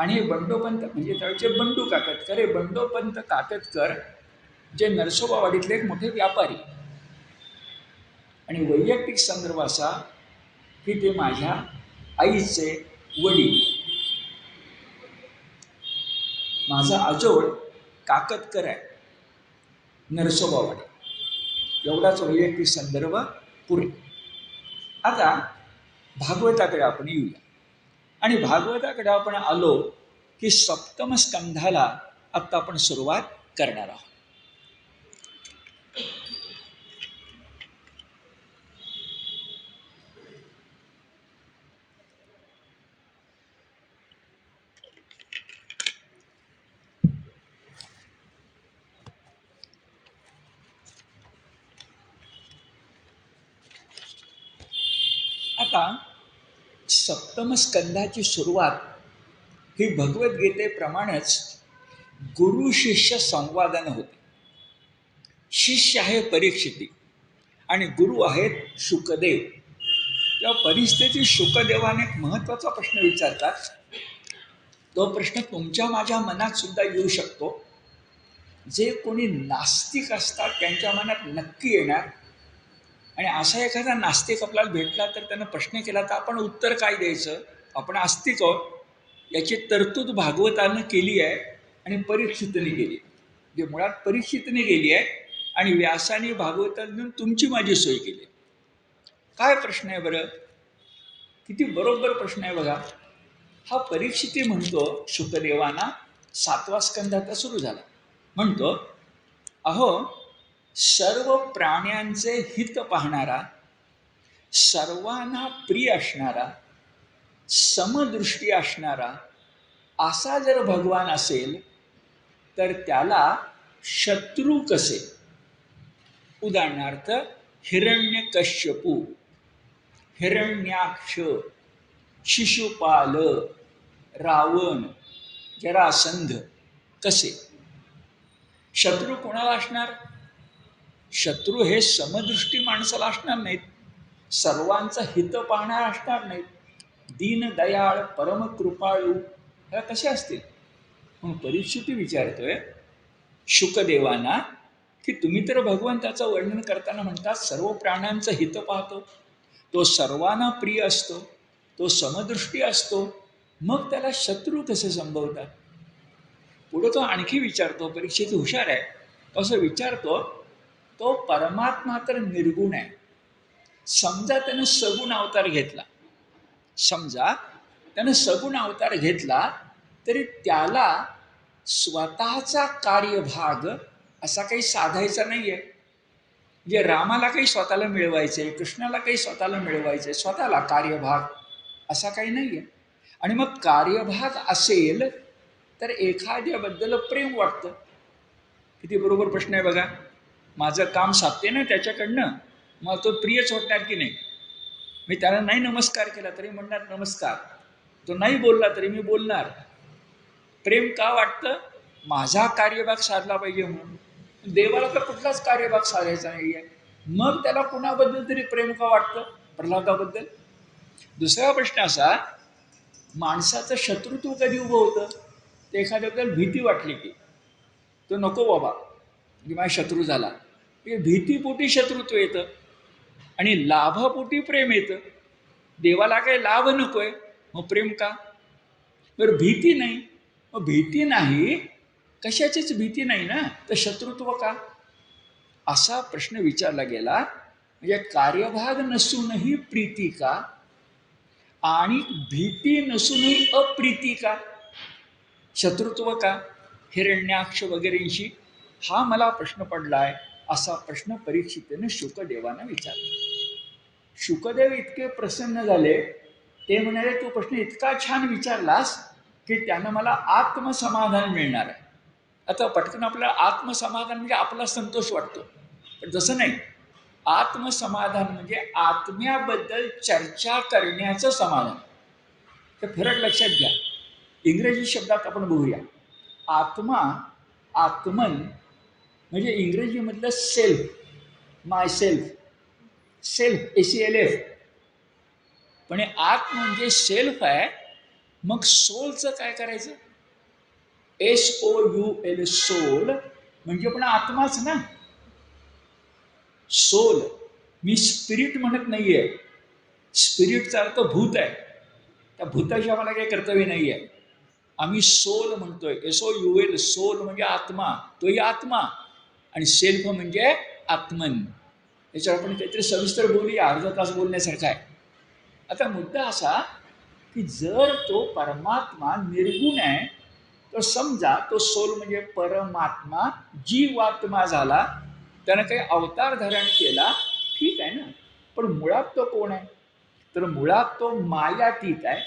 आणि हे बंडोपंत म्हणजे त्यावेळचे बंडू काकतकर, हे बंडोपंत काकतकर जे नरसोबावाडीतले एक मोठे व्यापारी. आणि वैयक्तिक संदर्भ असा की ते माझ्या आईचे वडील, माझा आजोळ काकतकर आहे, नरसोबावाडी. एवढाच वैयक्तिक संदर्भ पुरे. आता भागवताकडे आपण येऊया. आणि भागवताकडे आपण आलो की सप्तम स्कंधाला आत्ता आपण सुरुवात करणार आहोत. आता सप्तम स्कंधाची सुरुवात ही भगवद्गीतेप्रमाणेच गुरु शिष्य संवादानं होते. शिष्य आहे परीक्षिती आणि गुरु आहेत शुकदेव. तेव्हा परिस्थिती शुकदेवाने एक महत्त्वाचा प्रश्न विचारतात. तो प्रश्न तुमच्या माझ्या मनात सुद्धा येऊ शकतो. जे कोणी नास्तिक असतात त्यांच्या मनात नक्की येणार. आणि असा एखादा नास्तिक आपल्याला भेटला तर त्यानं प्रश्न केला तर आपण उत्तर काय द्यायचं? आपण आस्तिक आहोत याची तरतूद भागवतानं केली आहे आणि परीक्षितने केली. जे मुळात परीक्षितने केली आहे आणि व्यासाने भागवतानं तुमची माझी सोय केली. काय प्रश्न आहे बरं? किती बरोबर प्रश्न आहे बघा. हा परीक्षिती म्हणतो शुकदेवाना 7वा स्कंध आता सुरू झाला. म्हणतो, अहो सर्व प्राण्यांचे हित पाहणारा, सर्वांना प्रिय असणारा, समदृष्टी असणारा असा जर भगवान असेल तर त्याला शत्रू कसे? उदाहरणार्थ हिरण्यकश्यपू, हिरण्याक्ष, शिशुपाल, रावण, जरासंध कसे? शत्रू कोणाला असणार? शत्रू हे समदृष्टी माणसाला असणार नाहीत, सर्वांचं हित पाहणार असणार नाहीत, दीनदयाळ परमकृपाळू ह्या कसे असतील? म्हणून परीक्षिती विचारतोय शुकदेवांना की तुम्ही तर भगवंताचं वर्णन करताना म्हणतात सर्व प्राण्यांचं हित पाहतो, तो सर्वांना प्रिय असतो, तो समदृष्टी असतो, मग त्याला शत्रू कसे संभवतात? पुढे तो आणखी विचारतो, परीक्षित हुशार आहे, असं विचारतो, तो परमात्मा तर निर्गुण आहे. समजा त्यानं सगुण अवतार घेतला, समजा त्यानं सगुण अवतार घेतला तरी त्याला स्वतःचा कार्यभाग असा काही साधायचा नाही आहे. म्हणजे रामाला काही स्वतःला मिळवायचे, कृष्णाला काही स्वतःला मिळवायचे, स्वतःला कार्यभाग असा काही नाही आहे. आणि मग कार्यभाग असेल तर एखाद्याबद्दल प्रेम वाटतं. किती बरोबर प्रश्न आहे बघा. माझं काम साधते ना त्याच्याकडनं, मग तो प्रियच वाटणार की नाही? मी त्याला नाही नमस्कार केला तरी म्हणणार नमस्कार, तो नाही बोलला तरी मी बोलणार. प्रेम का वाटतं? माझा कार्यभाग साधला पाहिजे म्हणून. देवाला तर कुठलाच कार्यभाग साधायचा नाही आहे, मग त्याला कुणाबद्दल तरी प्रेम का वाटतं? प्रल्हादाबद्दल. दुसरा प्रश्न असा, माणसाचं शत्रुत्व कधी उभं होतं? ते एखाद्याबद्दल भीती वाटली की तो नको बाबा की माझा शत्रू झाला, ते भीतीपोटी शत्रुत्व येतं आणि लाभापोटी प्रेम येतं. देवाला काही लाभ नको आहे, मग प्रेम का? बरं भीती नाही, मग भीती नाही, कशाचीच भीती नाही ना, तर शत्रुत्व का? असा प्रश्न विचारला गेला. म्हणजे कार्यभाग नसूनही प्रीती का आणि भीती नसूनही अप्रीती का? शत्रुत्व का? हिरण्याक्ष वगैरेंशी हा मला प्रश्न पडला आहे, असा प्रश्न परीक्षितेने शुकदेवांना विचारला. शुकदेव इतके प्रसन्न झाले, ते म्हणाले तू प्रश्न इतका छान विचारलास की त्यानं मला आत्मसमाधान मिळणार आहे. आता पटकन आपल्याला आत्मसमाधान म्हणजे आपला संतोष वाटतो, पण तसं नाही. आत्मसमाधान म्हणजे आत्म्याबद्दल चर्चा करण्याचं समाधान. तर फरक लक्षात घ्या. इंग्रजी शब्दात आपण बघूया. आत्मा, आत्मन म्हणजे इंग्रजीमधलं सेल्फ, माय सेल्फ, सेल्फ, SELF. पण आत्म म्हणजे सेल्फ आहे मग सोलचं काय करायचं? SOUL, सोल म्हणजे पण आत्माच ना. सोल, मी स्पिरिट म्हणत नाहीये. स्पिरिटचा अर्थ भूत आहे. त्या भूताशी आम्हाला काही कर्तव्य नाही आहे. आम्ही सोल म्हणतोय. SOUL, सोल म्हणजे आत्मा, तोही आत्मा, आणि सेल्फ म्हणजे आत्मन. याच्यावर आपण काहीतरी सविस्तर बोलूया, अर्धा तास बोलण्यासारखा आहे. आता मुद्दा असा की जर तो परमात्मा निर्गुण आहे, तर समजा तो सोल म्हणजे परमात्मा जीवात्मा झाला, त्यानं काही अवतार धारण केला, ठीक आहे ना. पण मुळात तो कोण आहे? तर मुळात तो मायातीत आहे,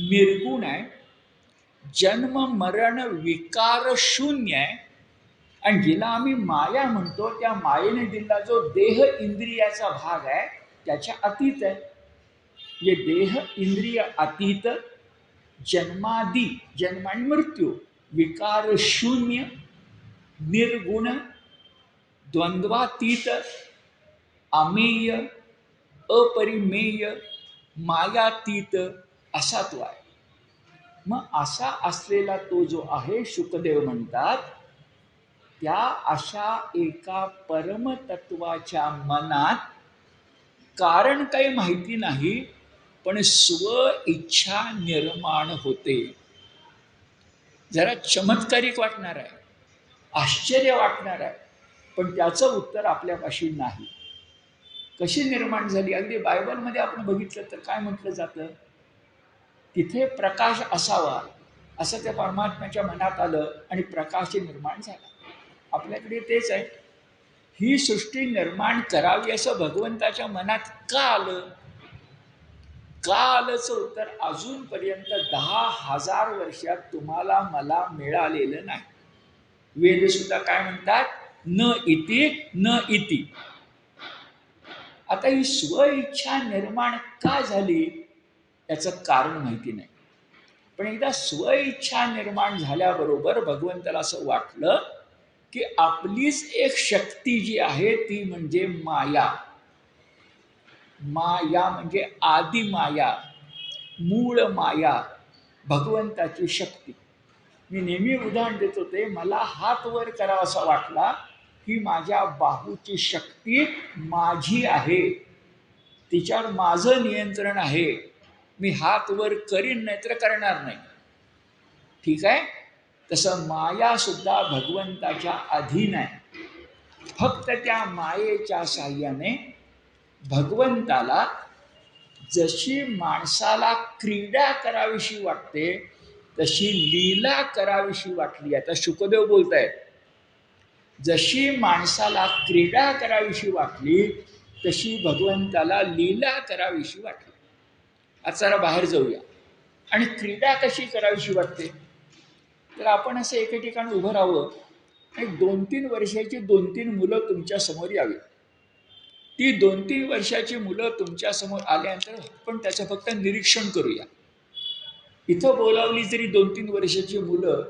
निर्गुण आहे, जन्म मरण विकार शून्य आहे. आणि जिला आम्ही माया म्हणतो, त्या मायेने दिलेला जो देह इंद्रियाचा भाग आहे त्याच्या अतीत आहे. म्हणजे देह इंद्रिय अतीत, जन्मादी, जन्म आणि मृत्यू, विकार शून्य, निर्गुण, द्वंद्वातीत, अमेय, अपरिमेय, मायातीत असा तो आहे. मग असा असलेला तो जो आहे, शुकदेव म्हणतात, त्या अशा एका परमतत्वाच्या मनात कारण काही माहिती नाही, पण स्व इच्छा निर्माण होते. जरा चमत्कारिक वाटणार आहे, आश्चर्य वाटणार आहे, पण त्याचं उत्तर आपल्यापाशी नाही. कशी निर्माण झाली? अगदी बायबलमध्ये आपण बघितलं तर काय म्हटलं जातं? तिथे प्रकाश असावा असं त्या परमात्म्याच्या मनात आलं आणि प्रकाश निर्माण झाला. आपल्याकडे तेच आहे. ही सृष्टी निर्माण करावी असं भगवंताच्या मनात का आलं? का आलंचं उत्तर अजूनपर्यंत 10,000 वर्षात तुम्हाला मला मिळालेलं नाही. वेद सुद्धा काय म्हणतात? न इति न इति. आता ही स्वइच्छा निर्माण का झाली याचं कारण माहिती नाही. पण एकदा स्वइच्छा निर्माण झाल्याबरोबर भगवंताला असं वाटलं की आपलीच एक शक्ती जी आहे ती म्हणजे माया. माया म्हणजे आदि माया, मूळ माया, भगवंताची शक्ती. मी नेहमी उदाहरण देत होते, मला हात वर करावासा वाटला की माझ्या बाहूची शक्ती माझी आहे, तिच्यावर माझं नियंत्रण आहे. मी हात वर करीन नाही तर करणार नाही. ठीक आहे. तसं माया सुद्धा भगवंताच्या अधीन आहे. फक्त त्या मायेच्या साह्याने भगवंताला जशी माणसाला क्रीडा करावीशी वाटते तशी लीला करावीशी वाटली. आता शुकदेव बोलतायत, जशी माणसाला क्रीडा करावीशी वाटली तशी भगवंताला लीला करावीशी वाटली. आता जरा बाहेर जाऊया. आणि क्रीडा कशी करावीशी वाटते? तर आपण असं एके ठिकाणी उभं राहावं आणि 2-3 वर्षाची 2-3 मुलं तुमच्या समोर यावी. ती 2-3 वर्षाची मुलं तुमच्या समोर आल्यानंतर आपण त्याचं फक्त निरीक्षण करूया. इथं बोलावली जरी 2-3 वर्षाची मुलं,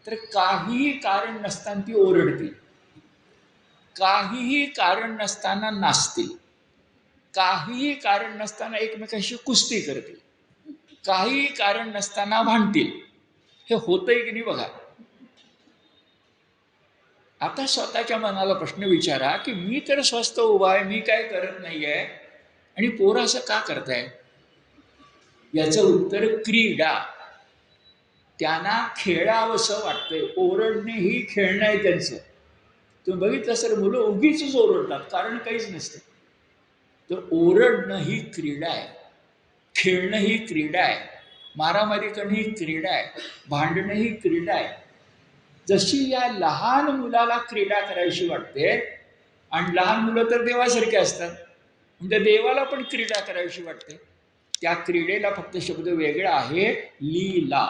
तर काहीही कारण नसताना ती ओरडतील, काहीही कारण नसताना नाचतील, काहीही कारण नसताना एकमेकांशी कुस्ती करतील, काहीही कारण नसताना भांडतील. हे होतंय की नाही बघा. आता स्वतःच्या मनाला प्रश्न विचारा की मी तर स्वस्थ उभा आहे, मी काय करत नाही आहे, आणि पोरं असं का करताय? याचं उत्तर क्रीडा. त्यांना खेळावंसं वाटतंय. ओरडणे ही खेळणं आहे त्यांचं. तुम्ही बघितलं सर, मुलं उगीच ओरडतात, कारण काहीच नसतं. तर ओरडणं ही क्रीडा आहे, खेळणं ही क्रीडा आहे, मारामारी करणं ही क्रीडा आहे, भांडणं ही क्रीडा आहे. जशी या लहान मुलाला क्रीडा करायची वाटते, आणि लहान मुलं तर देवासारखे असतात, म्हणजे देवाला पण क्रीडा करायची वाटते. त्या क्रीडेला फक्त शब्द वेगळा आहे, लीला.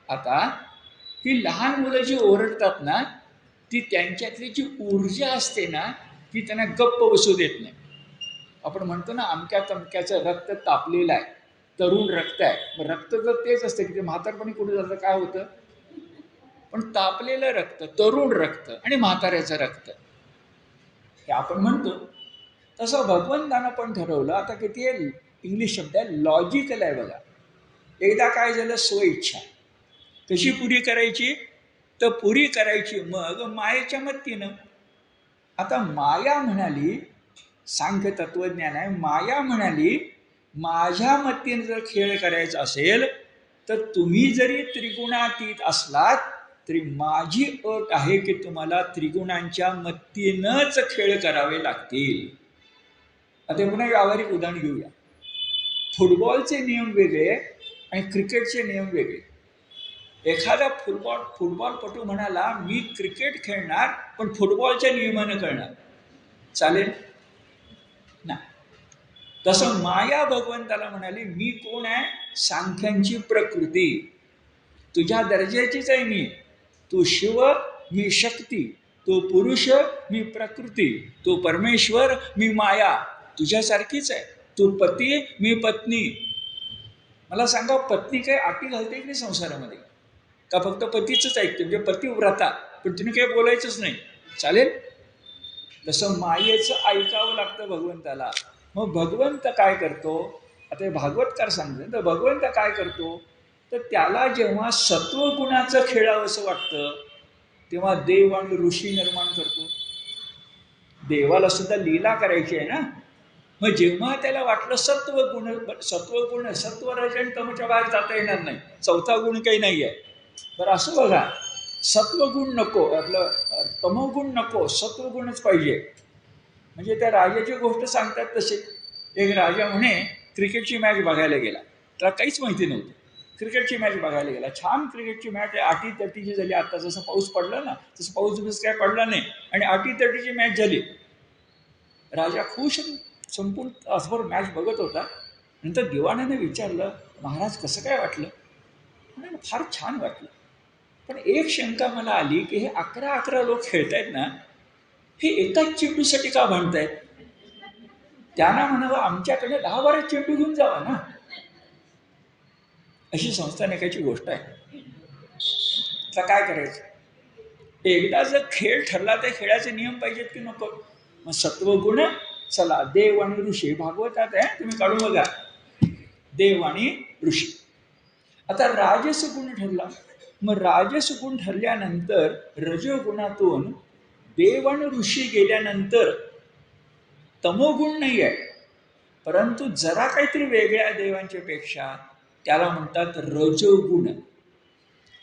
आता ही लहान मुलं जी ओरडतात ना, ती त्यांच्यातली जी ऊर्जा असते ना, ती त्यांना गप्प बसू देत नाही. आपण म्हणतो ना, अमक्या तमक्याचं रक्त तापलेलं आहे, तरुण रक्त आहे. मग रक्त जर तेच असतं की ते म्हातारपणी कुठे जातं, काय होतं? पण तापलेलं रक्त, तरुण रक्त आणि म्हाताऱ्याचं रक्त हे आपण म्हणतो. तसं भगवंतानं पण ठरवलं. आता किती इंग्लिश शब्द आहे, लॉजिकल आहे बघा. एकदा काय झालं, स्वइच्छा कशी पुरी करायची, तर पुरी करायची मग मायेच्या मत्तीनं. आता माया म्हणाली, सांख्य तत्वज्ञान आहे, माया म्हणाली माझ्या मतीने जर खेळ करायचा असेल तर तुम्ही जरी त्रिगुणातीत असलात तरी माझी अट आहे की तुम्हाला त्रिगुणांच्या मत्तीनंच खेळ करावे लागतील. आता पुन्हा व्यावहारिक उदाहरण घेऊया. फुटबॉलचे नियम वेगळे आणि क्रिकेटचे नियम वेगळे. एखादा फुटबॉलपटू म्हणाला मी क्रिकेट खेळणार पण फुटबॉलच्या नियमानं करणार, चालेल ना? तसं माया भगवंताला म्हणाली मी कोण आहे, सांख्यांची प्रकृती, तुझ्या दर्जाचीच आहे मी. तू शिव, मी शक्ती. तो पुरुष, मी प्रकृती. तो परमेश्वर, मी माया. तुझ्यासारखीच आहे. तू पती, मी पत्नी. मला सांगा, पत्नी काही अटी घालते की नाही संसारामध्ये, का फक्त पतीचंच ऐकते, म्हणजे पतिव्रता, पण तिने काही बोलायचंच नाही, चालेल? तसं मायेचं ऐकावं लागतं भगवंताला. मग भगवंत काय करतो, आता हे भागवतकार सांगते, तर भगवंत काय करतो, तर त्याला जेव्हा सत्वगुणाचं खेळावं असं वाटतं तेव्हा देव आणि ऋषी निर्माण करतो. देवाला सुद्धा लीला करायची आहे ना. मग जेव्हा त्याला वाटलं सत्वगुण सत्वरजन तमच्या बाहेर जाता येणार नाही, चौथा गुण काही नाही आहे. बरं असं बघा, सत्वगुण नको, आपलं तमोगुण नको, सत्वगुणच पाहिजे. म्हणजे त्या राजाची गोष्ट सांगतात तशी. एक राजा म्हणे क्रिकेटची मॅच बघायला गेला, त्याला काहीच माहिती नव्हती. क्रिकेटची मॅच बघायला गेला, छान क्रिकेटची मॅच आहे, अटीतटीची झाली. आता जसं पाऊस पडला ना तसं पाऊस बिऊस काय पडला नाही आणि अटीतटीची मॅच झाली. राजा खुश संपूर्ण तासभर मॅच बघत होता. नंतर दिवाणाने विचारलं, महाराज कसं काय वाटलं? म्हणाले फार छान वाटलं, पण एक शंका मला आली की हे 11 लोक खेळतायत ना, हे एकाच चेंडूसाठी का भांडतायत? त्यांना म्हणावं आमच्याकडे 10-12 चेंडू घेऊन जावा ना. अशी संस्थानिकाची गोष्ट आहे. तर काय करायचं, एकदा जर खेळ ठरला तर खेळाचे नियम पाहिजेत की नको? मग सत्वगुण, चला देव आणि ऋषी भागवतात आहे, तुम्ही काढून बघा, देव आणि ऋषी. आता राजस गुण ठरला, मग राजस गुण ठरल्यानंतर रजोगुणातून देव आणि ऋषी गेल्यानंतर तमोगुण नाही आहे, परंतु जरा काहीतरी वेगळ्या देवांच्या पेक्षा, त्याला म्हणतात रजोगुण.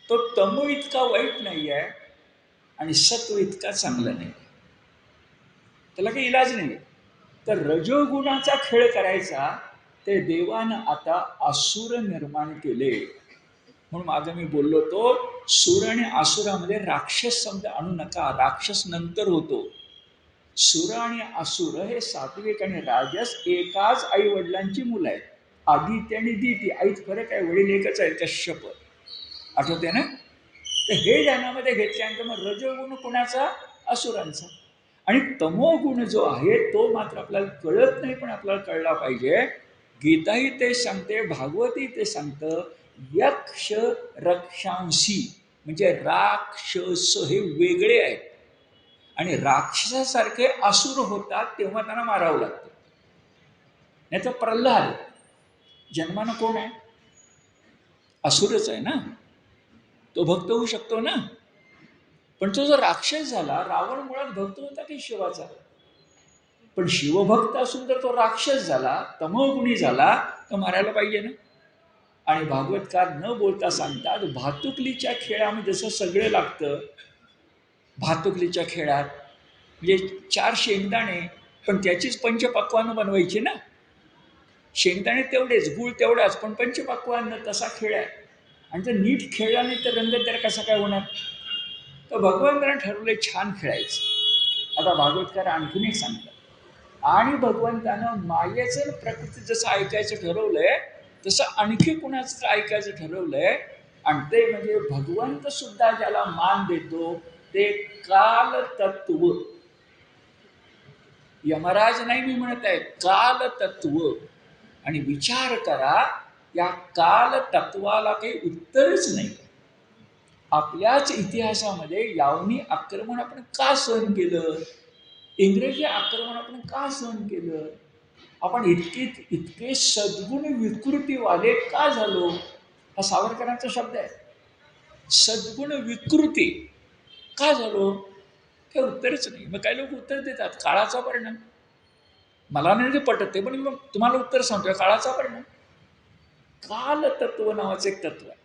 तो तमो इतका वाईट नाही आहे आणि सत्व इतका चांगला नाही, त्याला काही इलाज नाही. तर रजोगुणाचा खेळ करायचा, ते देवानं आता असुर निर्माण केले. म्हणून मागं मी बोललो होतो, सुर आणि असुरामध्ये राक्षस शब्द आणू नका, राक्षस नंतर होतो. सुर आणि असुर हे सात्विक आणि राजस एकाच आई वडिलांची मुलं आहेत, आदित्य आणि दिती. आईत फरक आहे, वडील एकच आहे, कश्यप, आठवते ना? तर हे ध्यानामध्ये घेतल्यानंतर मग रजोगुण कुणाचा, असुरांचा. आणि तमोगुण जो आहे तो मात्र आपल्याला कळत नाही, पण आपल्याला कळला पाहिजे. गीताही ते सांगते, भागवती ते सांगतं, यक्ष रक्षांशी, म्हणजे राक्षस हे वेगळे आहेत आणि राक्षसासारखे असुर होतात तेव्हा त्यांना मारावं लागतं. नाही तर प्रल्हाद जन्मानं कोण आहे, असुरच आहे ना, तो भक्त होऊ शकतो ना. पण तो जो राक्षस झाला, रावण मुळात भक्त होता की शिवाचा, पण शिवभक्त असून जर तो राक्षस झाला, तमोगुणी झाला, तर मारायला पाहिजे ना. आणि भागवतकार न बोलता सांगतात, भातुकलीच्या खेळामध्ये जसं सगळं लागतं, भातुकलीच्या खेळात म्हणजे 4 शेंगदाणे, पण त्याचीच पंचपक्वानं बनवायची ना. शेंगदाणे तेवढेच, गूळ तेवढाच, पण पंचपक्वान्न, तसा खेळ आहे. आणि जर नीट खेळला नाही तर रंगतदार कसा काय होणार? तर भगवंताने ठरवले छान खेळायचं. आता भागवतकार आणखीन एक सांगतात, आणि भगवंतानं मायेचं प्रकृती जसं ऐकायचं ठरवलंय, तसं आणखी कुणाचं ऐकायचं ठरवलंय. आणि ते म्हणजे भगवंत सुद्धा ज्याला मान देतो ते काल तत्व. यमराज नाही मी म्हणत आहे, काल तत्व. आणि विचार करा, या काल तत्वाला काही उत्तरच नाही. आपल्याच इतिहासामध्ये यावनी आक्रमण आपण का सहन केलं, इंग्रजी आक्रमण आपण का सहन केलं, आपण इतके सद्गुण विकृतीवाले का झालो? हा सावरकरांचा शब्द आहे. सद्गुण विकृती का झालो? हे उत्तरच नाही. मग काही लोक उत्तर देतात काळाचा परिणाम. मला नाही ते पटत ते, पण मग तुम्हाला उत्तर सांगतोय काळाचा परिणाम. काल तत्व नावाचं एक तत्व आहे.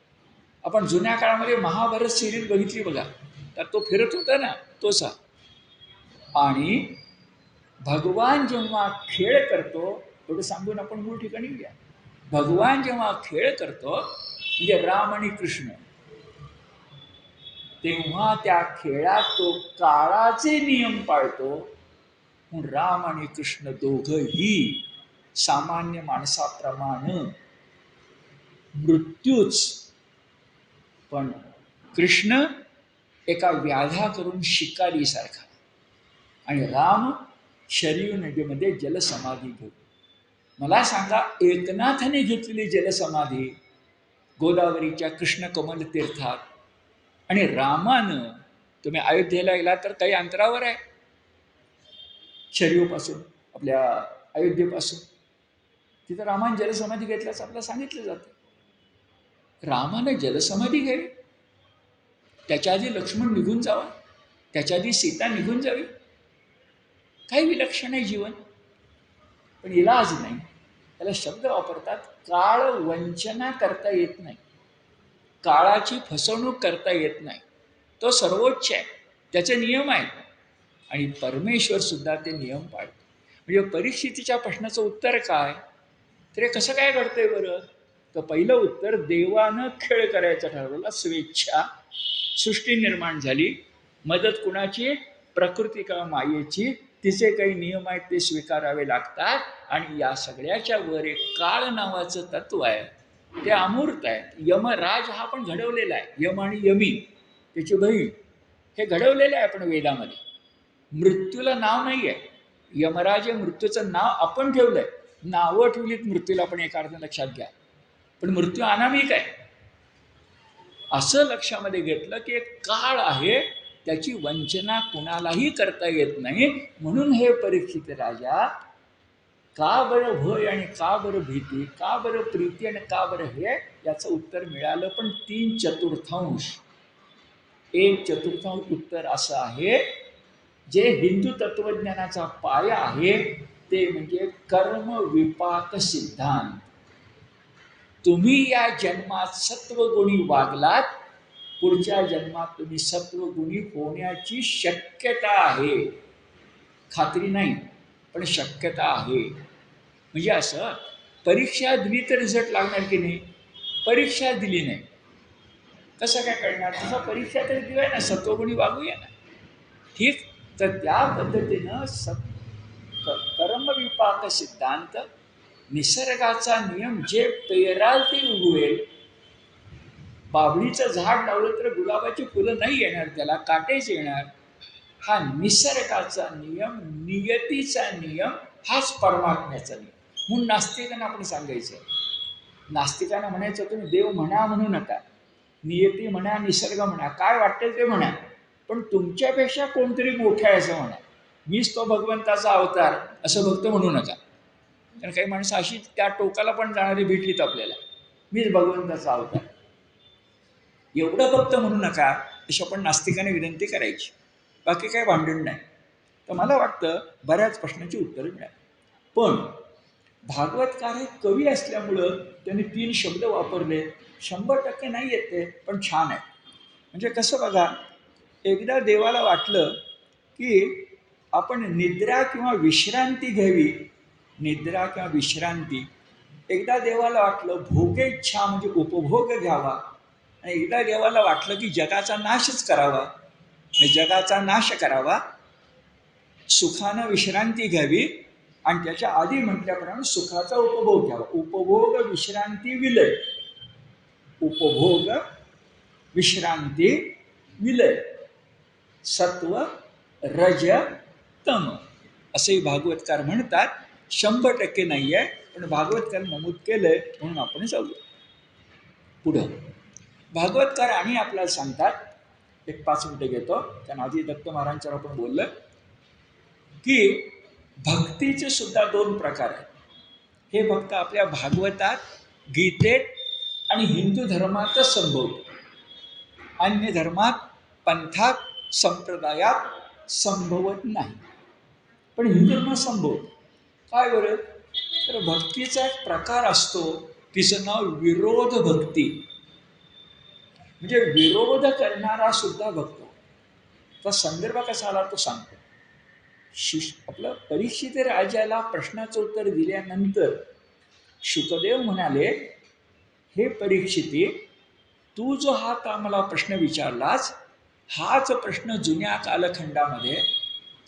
आपण जुन्या काळामध्ये महाभारत सिरीज बघितली बघा, तर तो फिरत होता ना तोसा. आणि भगवान जेव्हा खेळ करतो, एवढं सांगून आपण मूळ ठिकाणी घ्या. भगवान जेव्हा खेळ करतो म्हणजे राम आणि कृष्ण, तेव्हा त्या खेळात तो काळाचे नियम पाळतो. राम आणि कृष्ण दोघंही सामान्य माणसाप्रमाणे मृत्यूच, पण कृष्ण एका व्याधा करून शिकारीसारखा आणि राम शरीर नदीमध्ये जलसमाधी घेऊ. मला सांगा, एकनाथाने घेतलेली जलसमाधी गोदावरीच्या कृष्ण कमल तीर्थात, आणि रामानं, तुम्ही अयोध्येला गेला तर काही अंतरावर आहे शरीरपासून, आपल्या अयोध्येपासून, तिथं रामाने जलसमाधी घेतल्याचं आपल्याला सांगितलं जातं. रामाने जलसमाधी घ्यावी, त्याच्या आधी लक्ष्मण निघून जावा, त्याच्या आधी सीता निघून जावी. काही विलक्षण आहे जीवन, पण इलाज नाही. त्याला शब्द वापरतात, काळ वंचना करता येत नाही, काळाची फसवणूक करता येत नाही. तो सर्वोच्च आहे, त्याचे नियम आहेत, आणि परमेश्वर सुद्धा ते नियम पाळतो. म्हणजे परिस्थितीच्या प्रश्नाचं उत्तर काय, तर हे कसं काय घडतंय बरं? तर पहिलं उत्तर, देवानं खेळ करायचा ठरवला, स्वेच्छा, सृष्टी निर्माण झाली. मदत कुणाची? प्रकृती किंवा मायेची. तिचे काही नियम आहेत ते स्वीकारावे लागतात. आणि या सगळ्याच्या वर एक काळ नावाचं तत्व आहे, ते अमूर्त आहे. यमराज हा पण घडवलेला आहे, यम आणि यमी त्याची बहीण, हे घडवलेलं आहे आपण वेदामध्ये. मृत्यूला नाव नाही आहे. यमराज हे मृत्यूचं नाव आपण ठेवलंय, नावं ठेवलीत मृत्यूला, पण एका अर्थ लक्षात घ्या, पण मृत्यू अनामिक आहे असं लक्षामध्ये घेतलं की एक काळ आहे, त्याची वंचना कुणालाही करता येत नाही. म्हणून हे परीक्षित राजा, का बरं भय आणि का बरं भीती, का बरं प्रीती आणि का बरं हे, याचं उत्तर मिळालं. पण 3/4 1/4 उत्तर असं आहे, जे हिंदू तत्वज्ञानाचा पाया आहे ते म्हणजे कर्म विपाक सिद्धांत. तुम्ही या जन्मात सत्वगुणी वागलात, पुढच्या जन्मात तुम्ही सत्वगुणी होण्याची शक्यता आहे. खात्री नाही, पण शक्यता आहे. म्हणजे असं, परीक्षा दिली तर रिझल्ट लागणार की नाही? परीक्षा दिली नाही कसं काय कळणार? तसं परीक्षा तरी दिली ना, सत्वगुणी वागूया ना, ठीक. तर त्या पद्धतीनं कर्मविपाक सिद्धांत, निसर्गाचा नियम, जे पेराल ते उगवेल. बाभळीचं झाड लावलं तर गुलाबाची फुलं नाही येणार, त्याला काटेच येणार. हा निसर्गाचा नियम, नियतीचा नियम, हाच परमात्म्याचा नियम. म्हणून नास्तिकांना आपण सांगायचं, नास्तिकांना म्हणायचं, तुम्ही देव म्हणा म्हणू नका, नियती म्हणा, निसर्ग म्हणा, काय वाटेल ते म्हणा, पण तुमच्यापेक्षा कोणतरी मोठं आहे असं म्हणा. मीच तो भगवंताचा अवतार असं फक्त म्हणू नका. कारण काही माणसं अशी त्या टोकाला पण जाणारी भेटलीत आपल्याला, मीच भगवंताचा अवतार, एवढं फक्त म्हणू नका, अशी आपण नास्तिकाने विनंती करायची. बाकी काही भांडण नाही. तर मला वाटतं बऱ्याच प्रश्नाची उत्तरं मिळाली. पण भागवतकार हे कवी असल्यामुळं त्यांनी 3 शब्द वापरले. 100% नाही येते, पण छान आहे. म्हणजे कसं बघा, एकदा देवाला वाटलं की आपण निद्रा किंवा विश्रांती घ्यावी, निद्रा किंवा विश्रांती. एकदा देवाला वाटलं भोगेच्छा म्हणजे उपभोग घ्यावा, आणि एकदा देवाला वाटलं की जगाचा नाशच करावा, जगाचा नाश करावा, सुखानं विश्रांती घ्यावी, आणि त्याच्या आधी म्हटल्याप्रमाणे सुखाचा उपभोग घ्यावा. उपभोग विश्रांती विलय, उपभोग विश्रांती विलय, सत्व रज तम असे भागवतकार म्हणतात. 100% नाही आहे, पण भागवतकार नमूद केलंय म्हणून आपण जाऊया पुढं. भागवतकार आणि आपल्याला सांगतात, एक 5 मिनिटं घेतो, कारण आधी दत्त महाराजांच्यावर आपण बोललं की भक्तीचे सुद्धा 2 प्रकार आहेत. हे भक्त आपल्या भागवतात, गीतेत आणि हिंदू धर्मातच संभवतो. अन्य धर्मात, पंथात, संप्रदायात संभवत नाही, पण हिंदू धर्मात संभवतो. काय बरं? तर भक्तीचा एक प्रकार असतो, तिचं नाव विरोध भक्ती. म्हणजे विरोध करणारा सुद्धा भक्त. तो संदर्भ कसा आला तो सांगतो. आपलं परीक्षित राजाला प्रश्नाचं उत्तर दिल्यानंतर शुकदेव म्हणाले, हे परीक्षिते, तू जो हा मला प्रश्न विचारलास, हाच प्रश्न जुन्या कालखंडामध्ये,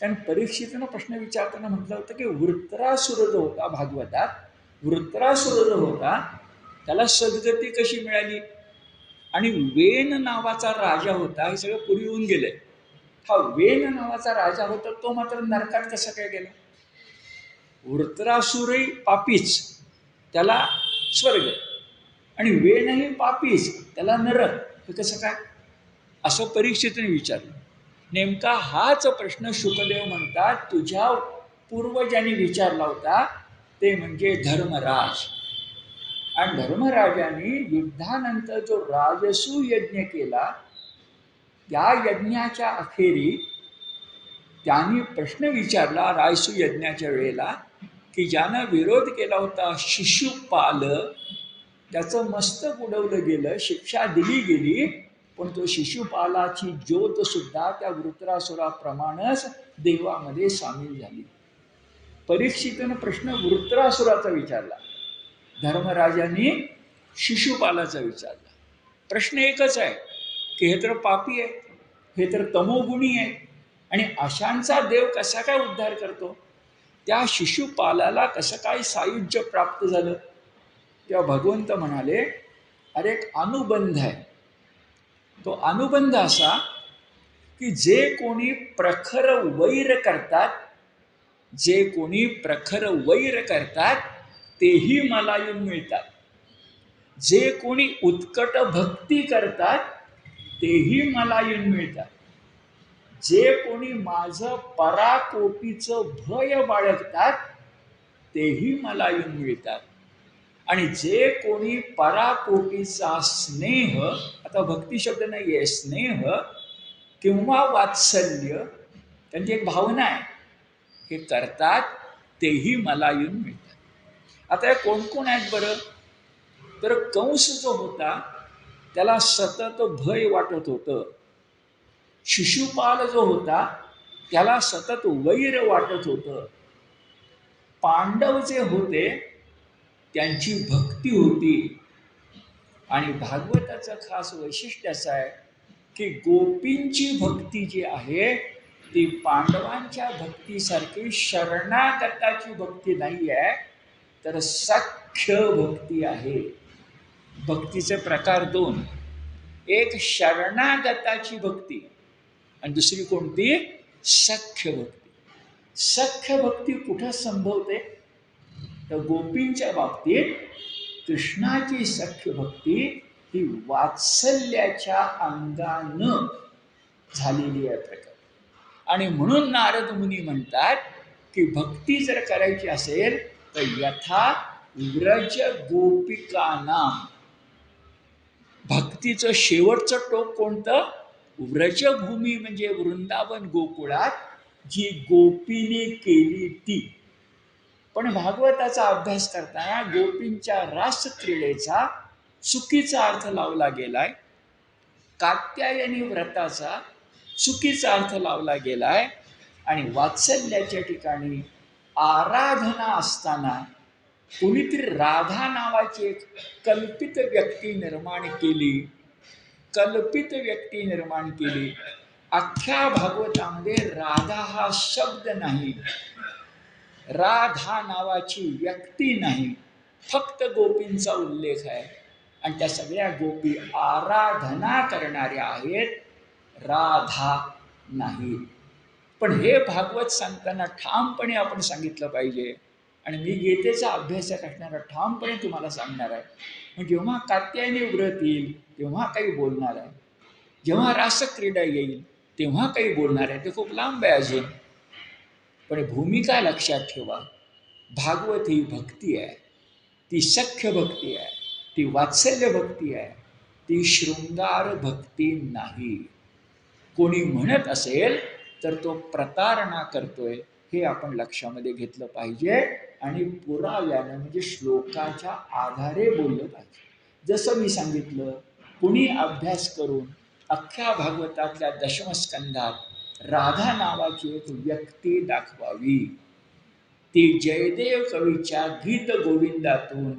कारण परीक्षितीनं प्रश्न विचारताना म्हटलं होतं की वृत्रासुर जो होता भागवतात, वृत्रासुर जो होता त्याला सद्गती कशी मिळाली, आणि वेन नावाचा राजा होता, हे सगळं पूर्वी येऊन गेलंय. हा वेन नावाचा राजा होता, तो मात्र नरकात कसा काय गेला? वृत्रासुरही पापीच, त्याला स्वर्ग, आणि वेनही पापीच, त्याला नरक, हे कसं काय? असं परीक्षितीने विचारलं. नेमका हाच प्रश्न शुकदेव म्हणतात तुझ्या पूर्वजांनी विचारला होता, ते म्हणजे धर्मराज. आणि धर्मराजाने युद्धानंतर जो राजसू यज्ञ केला, त्या यज्ञाच्या अखेरी त्यांनी प्रश्न विचारला राजसू यज्ञाच्या वेळेला, की ज्यानं विरोध केला होता शिशुपाल, त्याचं मस्तक उडवलं गेलं, शिक्षा दिली गेली, पण तो शिशुपालाची ज्योत सुद्धा त्या वृत्रासुराप्रमाणेच देवामध्ये सामील झाली. परीक्षितीनं प्रश्न वृत्रासुराचा विचारला, धर्मराजांनी शिशुपालाचा विचारला. प्रश्न एकच आहे की हे तर पापी आहे, हे तर तमोगुणी आहे, आणि अशांचा देव कसा काय उद्धार करतो? त्या शिशुपालाला कसं काय सायुज्य प्राप्त झालं? तेव्हा भगवंत म्हणाले, अरे एक अनुबंध आहे. तो अनुबंध असा की जे कोणी प्रखर वैर करतात, जे कोणी प्रखर वैर करतात तेही मला येऊन मिळतात. जे कोणी उत्कट भक्ती करतात तेही मला येऊन मिळतात. जे कोणी माझं पराकोटीचं भय बाळगतात तेही मला येऊन मिळतात. आणि जे कोणी पराकोटीचा स्नेह, आता भक्ती शब्द नाही आहे, स्नेह किंवा वात्सल्य, त्यांची एक भावना आहे, हे करतात तेही मला येऊन मिळतात. आता हे कोण कोण आहेत बरं? तर कंस जो होता त्याला सतत भय वाटत होतं. शिशुपाल जो होता त्याला सतत वैर वाटत होतं. पांडव जे होते त्यांची भक्ती होती. आणि भागवताचं खास वैशिष्ट्य असं आहे की गोपींची भक्ती जी आहे ती पांडवांच्या भक्तीसारखी शरणागताची भक्ती नाही आहे, तर सख्य भक्ती आहे. भक्तीचे प्रकार दोन, एक शरणागताची भक्ती आणि दुसरी कोणती? सख्य भक्ती. सख्य भक्ती कुठं संभवते? तर गोपींच्या बाबतीत कृष्णाची सख्य भक्ती ही वात्सल्याच्या अंगानं झालेली आहे प्रकार. आणि म्हणून नारद मुनी म्हणतात की भक्ती जर करायची असेल तर यथा व्रज गोपिकानाम. भक्तीचं शेवटचं टोक कोणतं? व्रजभूमी म्हणजे वृंदावन गोकुळात जी गोपीने केली ती. पण भागवताचा अभ्यास करताना गोपींच्या रासक्रीडेचा चुकीचा अर्थ लावला गेलाय, कात्यायनी व्रताचा चुकीचा अर्थ लावला गेलाय, आणि वात्सल्याच्या ठिकाणी आराधना असताना कोणीतरी राधा नावाची एक कल्पित व्यक्ती निर्माण केली, कल्पित व्यक्ती निर्माण केली. अख्ख्या भागवतामध्ये राधा हा शब्द नाही, राधा नावाची व्यक्ती नाही, फक्त गोपींचा उल्लेख आहे. आणि त्या सगळ्या गोपी आराधना करणाऱ्या आहेत, राधा नाही. पण हे भागवत सांगताना ठामपणे आपण सांगितलं पाहिजे. आणि मी गीतेचा अभ्यासक असणारा ठामपणे तुम्हाला सांगणार आहे, मग जेव्हा कात्यायनी व्रत येईल तेव्हा काही बोलणार आहे, जेव्हा रासक्रीडा येईल तेव्हा काही बोलणार आहे. ते खूप लांब आहे अजून. पण भूमिका लक्षात ठेवा, भागवत ही भक्ती आहे, ती सख्य भक्ती आहे. ती वात्सल्य भक्ती आहे, ती शृंगार भक्ती नाही. कोणी म्हणत असेल तर तो प्रतारणा करतोय हे आपण लक्षामध्ये घेतलं पाहिजे आणि पुराव्यानं म्हणजे श्लोकाच्या आधारे बोललं पाहिजे. जसं मी सांगितलं, कुणी अभ्यास करून अख्ख्या भागवतातल्या दशमस्कंधात राधा नावाची एक व्यक्ती दाखवावी. ती जयदेव कवीच्या गीत गोविंदातून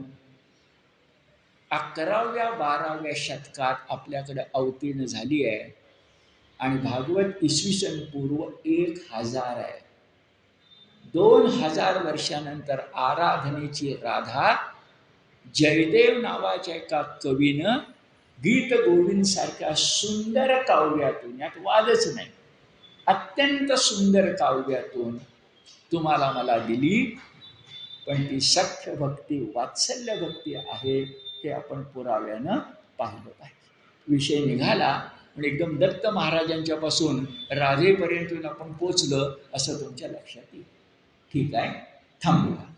11व्या-12व्या शतकात आपल्याकडे अवतीर्ण झाली आहे आणि भागवत इसवी सन पूर्व 1000 आहे. 2000 वर्षानंतर आराधनेची राधा जयदेव नावाच्या एका कवीनं गीत गोविंद सारख्या सुंदर काव्यातून, यात वादच नाही, अत्यंत सुंदर काव्यातून तुम्हाला मला दिली. पण ती सख्य भक्ती, वात्सल्य भक्ती आहे हे आपण पुराव्यानं पाहिलं पाहिजे. विषय निघाला पण एकदम दत्त महाराजांच्या पासून राधेपर्यंत आपण पोचलं असं तुमच्या लक्षात येईल. ठीक आहे, थांबूया.